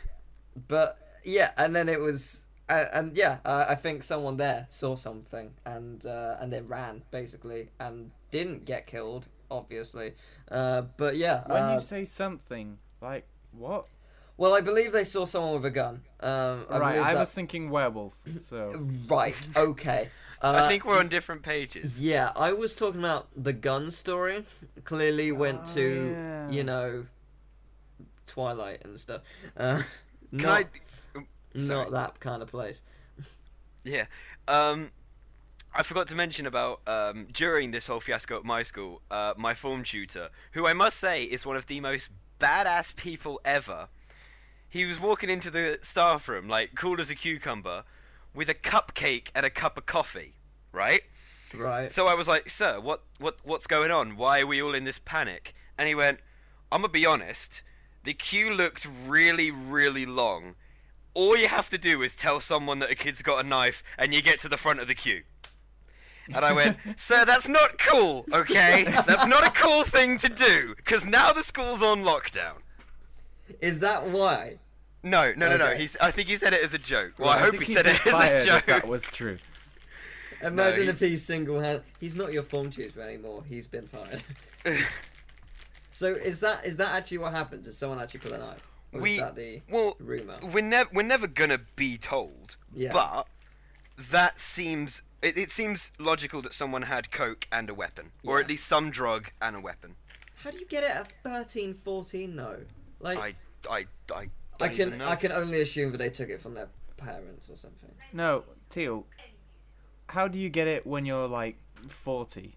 But, yeah, and then it was... I think someone there saw something and then ran, basically, and didn't get killed, obviously. But, yeah. When you say something, like, what? Well, I believe they saw someone with a gun. I was thinking werewolf, so... Right, okay. I think we're on different pages. Yeah, I was talking about the gun story. Clearly went to, yeah. you know, Twilight and stuff. Can Not sorry. that kind of place. Yeah. I forgot to mention about, during this whole fiasco at my school, my form tutor, who I must say is one of the most badass people ever. He was walking into the staff room, like, cool as a cucumber, with a cupcake and a cup of coffee, right? Right. So I was like, sir, what's going on? Why are we all in this panic? And he went, I'm gonna be honest, the queue looked really, really long. All you have to do is tell someone that a kid's got a knife, and you get to the front of the queue. And I went, sir, that's not cool, okay? That's not a cool thing to do, because now the school's on lockdown. Is that why? No. Okay. I think he said it as a joke. Well, Well, I hope think he he'd said be it as fired a if joke. that was true. Imagine No, if he's single-handed... He's not your form tutor anymore. He's been fired. So is that actually what happened? Did someone actually pull a knife? Or is that the rumour? We're never gonna be told. Yeah. But that seems... It seems logical that someone had coke and a weapon. Or Yeah. at least some drug and a weapon. How do you get it at 13, 14 though? Like, I I don't even can know. I can only assume that they took it from their parents or something. No, Teal, how do you get it when you're, like, 40?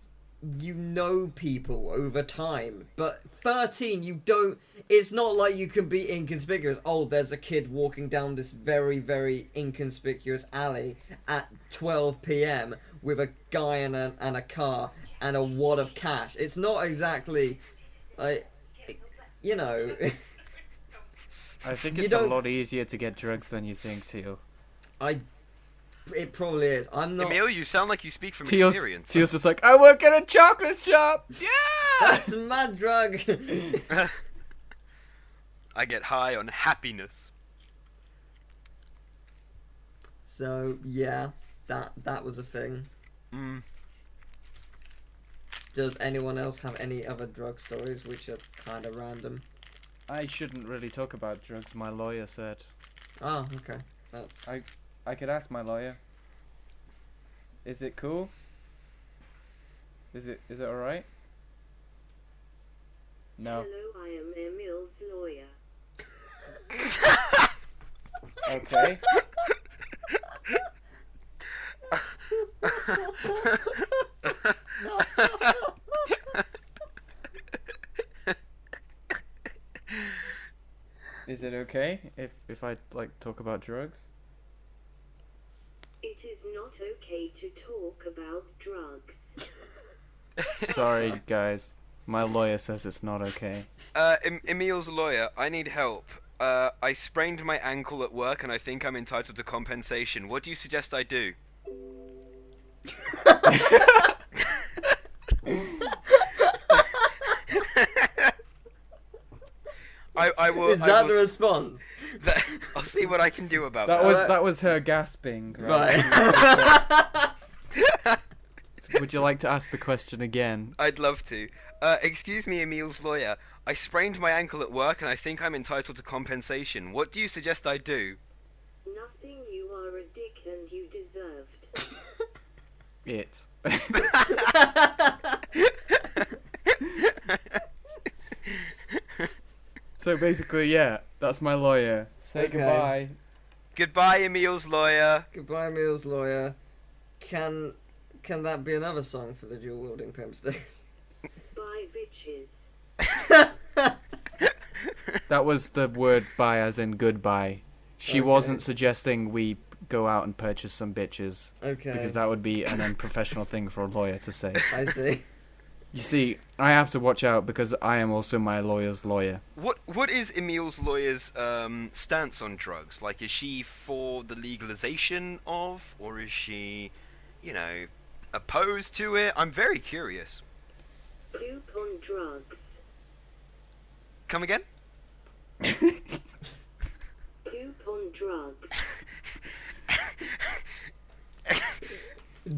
You know people over time, but 13 you don't. It's not like you can be inconspicuous. Oh, there's a kid walking down this very, very inconspicuous alley at 12 p.m. with a guy and a car and a wad of cash. It's not exactly like, you know. I think You it's a don't- lot easier to get drugs than you think, Teal. It probably is. I'm not. Emil, you sound like you speak from Teal's experience. just like, I work at a chocolate shop! Yeah! That's mad drug. I get high on happiness. So yeah, that was a thing. Mm. Does anyone else have any other drug stories which are kind of random? I shouldn't really talk about drugs, my lawyer said. Oh, okay. That's... I could ask my lawyer. Is it cool? Is it alright? No. Hello, I am Emil's lawyer. Okay. Is it okay if I, like, talk about drugs? It is not okay to talk about drugs. Sorry, guys. My lawyer says it's not okay. Emil's lawyer, I need help. I sprained my ankle at work and I think I'm entitled to compensation. What do you suggest I do? Is that the will, response? I'll see what I can do about That that. that was her gasping. Right. Would you like to ask the question again? I'd love to. Excuse me, Emil's lawyer. I sprained my ankle at work and I think I'm entitled to compensation. What do you suggest I do? Nothing, you are a dick and you deserved. It. So basically, yeah, that's my lawyer. Say Okay. goodbye. Goodbye, Emil's lawyer. Goodbye, Emil's lawyer. Can that be another song for the dual wielding pimp sticks? Bye, bitches. That was the word "bye" as in goodbye. She Okay. wasn't suggesting we go out and purchase some bitches, Okay. because that would be an unprofessional thing for a lawyer to say. I see. You see, I have to watch out because I am also my lawyer's lawyer. What is Emil's lawyer's stance on drugs? Like, is she for the legalization of, or is she, opposed to it? I'm very curious. Poop on drugs. Come again? Poop on drugs.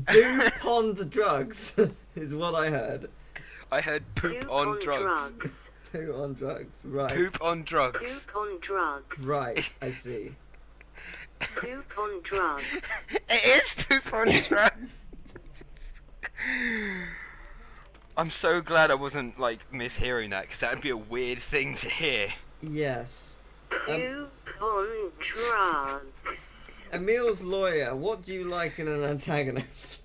Do pond drugs is what I heard. I heard poop on drugs. Poop on drugs. Right. Poop on drugs. Poop on drugs. Right. I see. Poop on drugs. It is poop on drugs. I'm so glad I wasn't mishearing that, because that would be a weird thing to hear. Yes. Poop on drugs. Emil's lawyer. What do you like in an antagonist?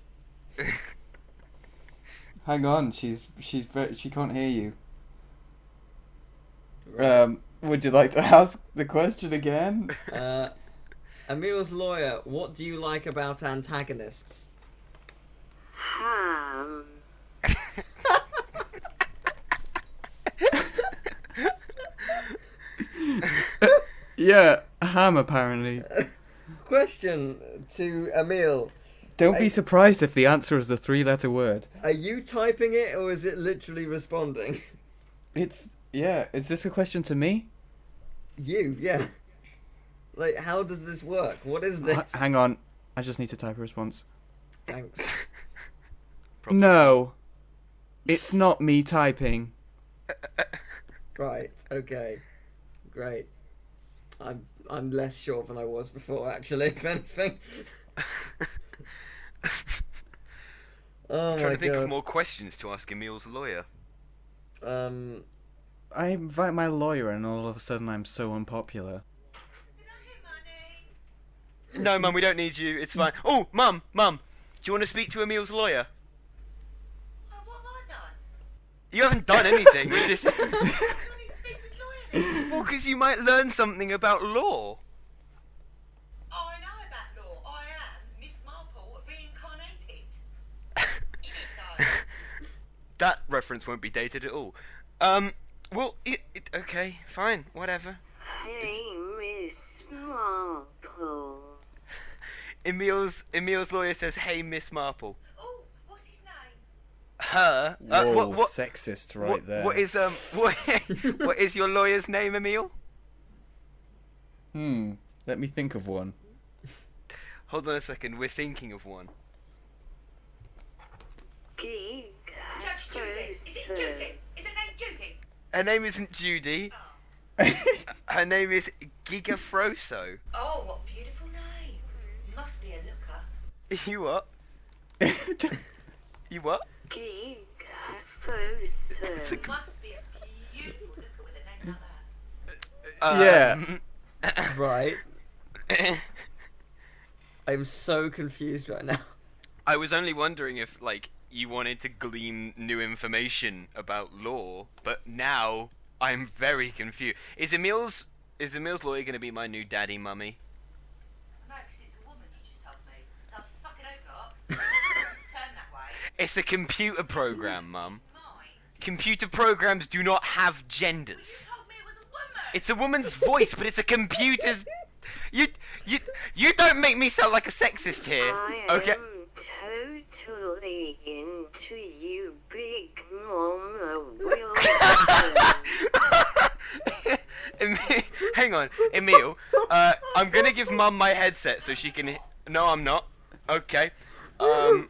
Hang on, she can't hear you. Would you like to ask the question again? Emil's lawyer. What do you like about antagonists? Ham. Yeah, ham apparently. Question to Emil. Don't be surprised if the answer is a 3-letter word. Are you typing it or is it literally responding? Is this a question to me? You, yeah. Like, how does this work? What is this? Hang on, I just need to type a response. Thanks. No, it's not me typing. Right, okay. Great. I'm less sure than I was before, actually, if anything. Oh I'm my trying to think god. of more questions to ask Emil's lawyer. I invite my lawyer and all of a sudden I'm so unpopular. No, Mum, we don't need you. It's fine. Oh, Mum, do you want to speak to Emil's lawyer? Oh, what have I done? You haven't done anything. You just... I don't need to speak to his lawyer then. Well, because you might learn something about law. Oh, I know about law. I am Miss Marple reincarnated. In it, though. That reference won't be dated at all. Well, okay, fine, whatever. Hey, Miss Marple. Emil's lawyer says, "Hey, Miss Marple." Oh, what's his name? Her? Whoa, What? sexist right there. What is what is your lawyer's name, Emil? Let me think of one. Hold on a second. We're thinking of one. Geek. Judge Judy. Is it Judy? Is her name Judy? Her name isn't Judy. Her name is Gigafroso. Oh, what a beautiful name. Must be a looker. You what? You what? Geek. Must be a beautiful looker with a name like that. Yeah. Right. I'm so confused right now. I was only wondering if, you wanted to glean new information about law, but now I'm very confused. Is Emil's lawyer going to be my new daddy mummy? No, because it's a woman you just told me. So I'll fucking over up. It's turned that way. It's a computer program, Mum. Mind. Computer programs do not have You genders. told me it was a woman. It's a woman's voice, but it's a computer's... You don't make me sound like a sexist here, I okay? am totally into you, Big Mama Wilson. Hang on, Emil. I'm gonna give Mum my headset so she can. No, I'm not. Okay. I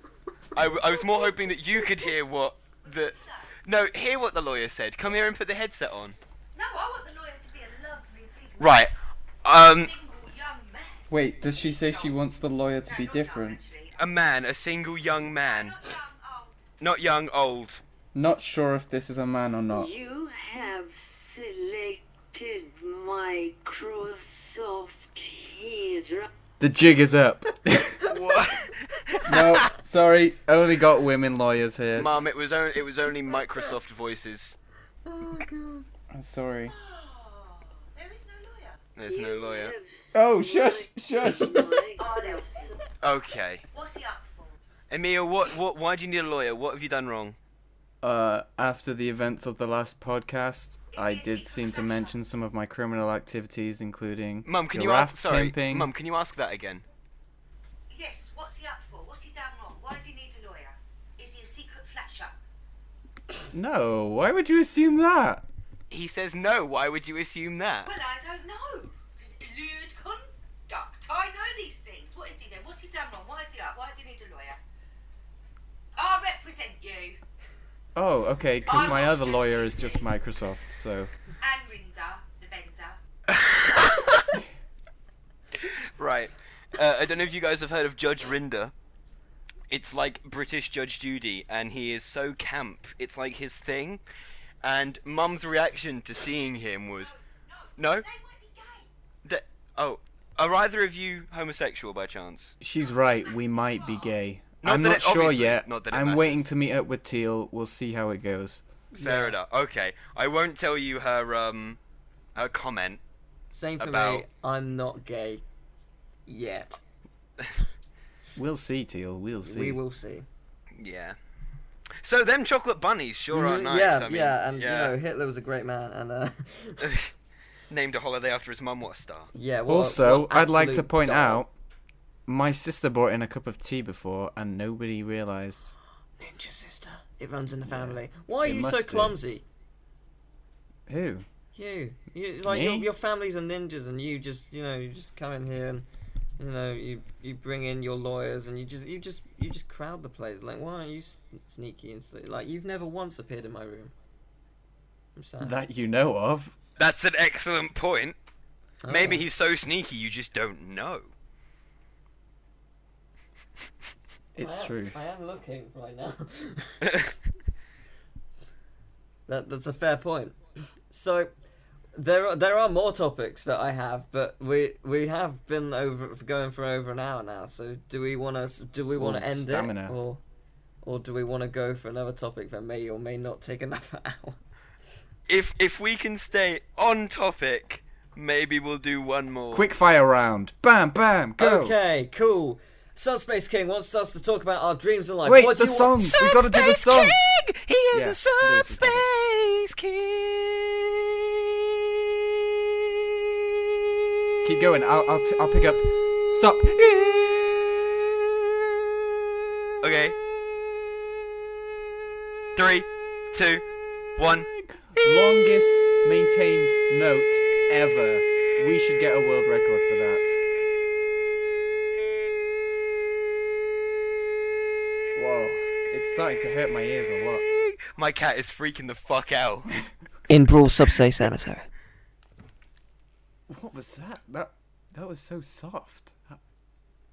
was more hoping that you could hear what the. No, hear what the lawyer said. Come here and put the headset on. No, I want the lawyer to be a lovely big Right. single young man. Wait, does she say she wants the lawyer to be Not different? actually. A man, a single young man. Not young, old. Not young, old. Not sure if this is a man or not. You have selected Microsoft here. The jig is up. What? No, sorry, only got women lawyers here. Mum, it was only Microsoft voices. I'm sorry. Oh, there is no lawyer. There's no lawyer. Oh, shush, shush. Oh, there is. Okay. What's he up for? Emil, why do you need a lawyer? What have you done wrong? After the events of the last podcast, I did seem to mention some of my criminal activities, including Mum, can you giraffe ask? Sorry, pimping. Mum, can you ask that again? Yes, what's he up for? What's he done wrong? Why does he need a lawyer? Is he a secret flasher? No, why would you assume that? He says no. Why would you assume that? Well, I don't know. Because lewd conduct. I know these things. What is he then? What's he done wrong? Why is he up? Why does he need a lawyer? I'll represent you. Oh, okay, because I my watched other it. lawyer is just Microsoft, so... And Rinda, the vendor. Right. I don't know if you guys have heard of Judge Rinder. It's like British Judge Judy, and he is so camp. It's like his thing. And Mum's reaction to seeing him was, no. They might be gay. Are either of you homosexual by chance? She's right, we might be gay. Not I'm that not it- sure obviously, yet. not that it I'm matters. waiting to meet up with Teal. We'll see how it goes. Fair enough. Okay. I won't tell you her comment. Same for me. About- I'm not gay yet. We'll see, Teal. We'll see. We will see. Yeah. So them chocolate bunnies sure are Mhm, nice. yeah, I mean, yeah, and you know Hitler was a great man, and named a holiday after his mum. What a star. yeah. Also, what I'd like to absolute point doll. out, my sister brought in a cup of tea before, and nobody realised. Ninja sister. It runs in the family. Why are It you so must do. clumsy? Who? You like Me? your family's are ninjas, and you just you just come in here and you bring in your lawyers, and you just crowd the place. Like, why aren't you sneaky and like you've never once appeared in my room? I'm sad. That you know of. That's an excellent point. Maybe Oh. he's so sneaky you just don't know. It's true. I am looking right now. That's a fair point. So there are more topics that I have, but we have been going for over an hour now. So do we want to end stamina. it, or do we want to go for another topic that may or may not take another hour? If we can stay on topic, maybe we'll do one more. Quick fire round. Bam, bam, go. Okay, cool. Subspace King wants us to talk about our dreams in life. Wait, What do the you song. Want? We've got to do the song. King! He is Yeah, a it is a subspace king. Keep going. I'll pick up. Stop. Okay. 3, 2, 1. Longest maintained note ever. We should get a world record for that. Whoa, it's starting to hurt my ears a lot. My cat is freaking the fuck out. In Brawl Subspace Amateur. What was that? That was so soft.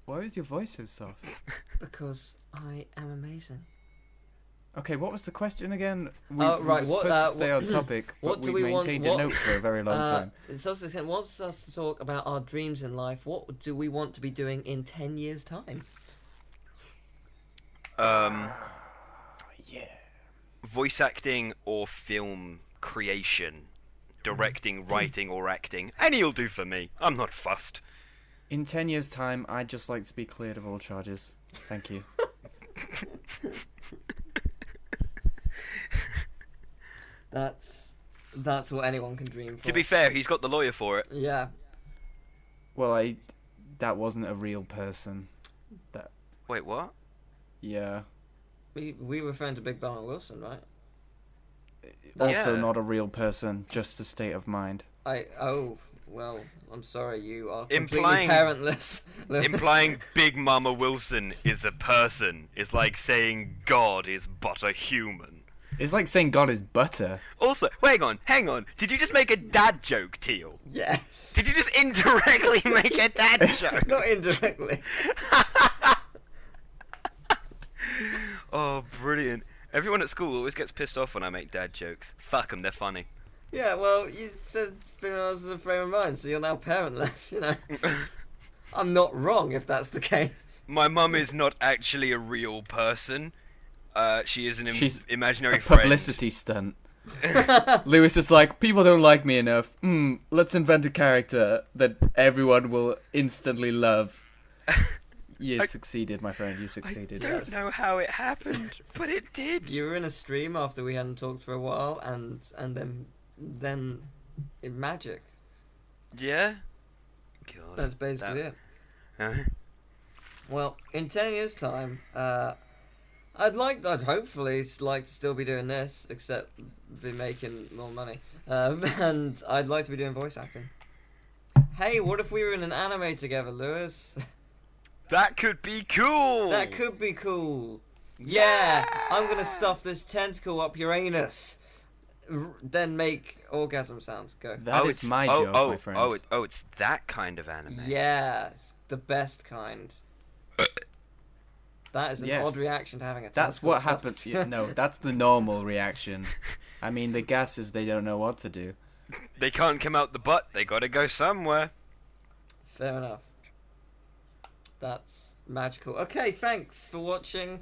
Why was your voice so soft? Because I am amazing. Okay, what was the question again? We Right, were what, supposed to stay what- on topic, what but do we we want- maintained what- a note for a very long time. Subspace King wants us to talk about our dreams in life. What do we want to be doing in 10 years' time? Yeah. Voice acting or film creation. Directing, writing, or acting. Any'll do for me. I'm not fussed. In 10 years' time, I'd just like to be cleared of all charges. Thank you. That's what anyone can dream for. To be fair, he's got the lawyer for it. Yeah. Well, that wasn't a real person. Wait, what? Yeah. We were referring to Big Barn Wilson, right? Also Yeah. not a real person, just a state of mind. Well, I'm sorry, you are completely Implying- parentless. Implying Big Mama Wilson is a person is like saying God is but a human. It's like saying God is butter. Also, hang on. Did you just make a dad joke, Teal? Yes. Did you just indirectly make a dad joke? Not indirectly. Oh, brilliant. Everyone at school always gets pissed off when I make dad jokes. Fuck 'em, they're funny. Yeah, well, you said females is a frame of mind, so you're now parentless, you know. I'm not wrong if that's the case. My mum is not actually a real person. She is an She's imaginary a friend. publicity stunt. Lewis is like, people don't like me enough. Let's invent a character that everyone will instantly love. You succeeded, my friend. You succeeded. I don't know how it happened, but it did. You were in a stream after we hadn't talked for a while, and then in magic. Yeah? God. That's basically it. Uh-huh. Well, in 10 years' time, I'd hopefully like to still be doing this, except be making more money. And I'd like to be doing voice acting. Hey, what if we were in an anime together, Lewis? That could be cool! That could be cool. Yeah, I'm gonna stuff this tentacle up your anus. Then make orgasm sounds. Go. That is my joke, my friend. It's that kind of anime. Yeah, it's the best kind. That is an Yes. odd reaction to having a That's tentacle what stuffed- happened. No, that's the normal reaction. I mean, the gases, they don't know what to do. They can't come out the butt, they gotta go somewhere. Fair enough. That's magical. Okay, thanks for watching.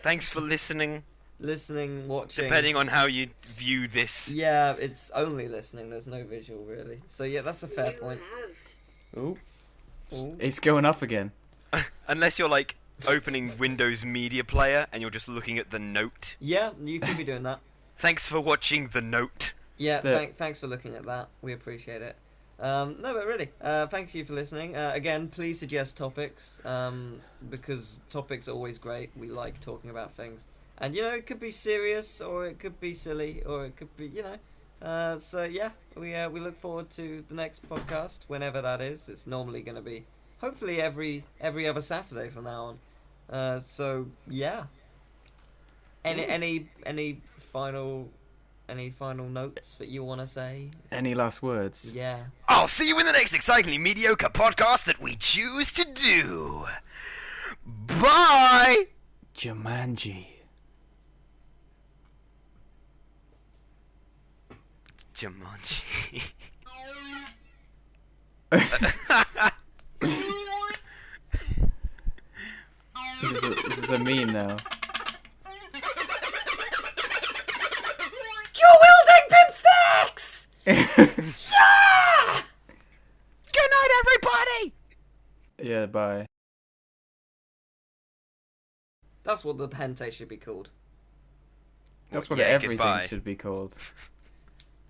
Thanks for listening, Watching. depending on how you view this. Yeah, it's only listening. There's no visual, really. So yeah, that's a fair You point. have Ooh, Ooh. it's going off again. Unless you're like opening Windows Media Player and you're just looking at the note. Yeah, you could be doing that. Thanks for watching the note. Yeah, The- thanks for looking at that. We appreciate it. No, but really, thank you for listening. Again, please suggest topics, because topics are always great. We like talking about things. And, you know, it could be serious, or it could be silly, or it could be, you know. So, yeah, we look forward to the next podcast, whenever that is. It's normally going to be, hopefully, every other Saturday from now on. So, yeah. Any final notes that you want to say? Any last words? Yeah. I'll see you in the next excitingly mediocre podcast that we choose to do. Bye! Jumanji. Jumanji. This is a meme now. You're wielding pimp sticks! Good night, everybody! Yeah, bye. That's what the pente should be called. That's what Yeah, everything goodbye. should be called.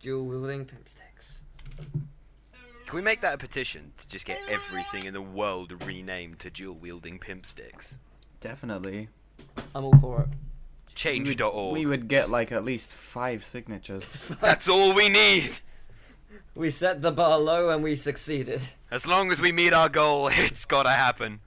Dual wielding pimp sticks. Can we make that a petition to just get everything in the world renamed to dual wielding pimp sticks? Definitely. I'm all for it. Change.org. We would get like at least 5 signatures. That's all we need! We set the bar low and we succeeded. As long as we meet our goal, it's gotta happen.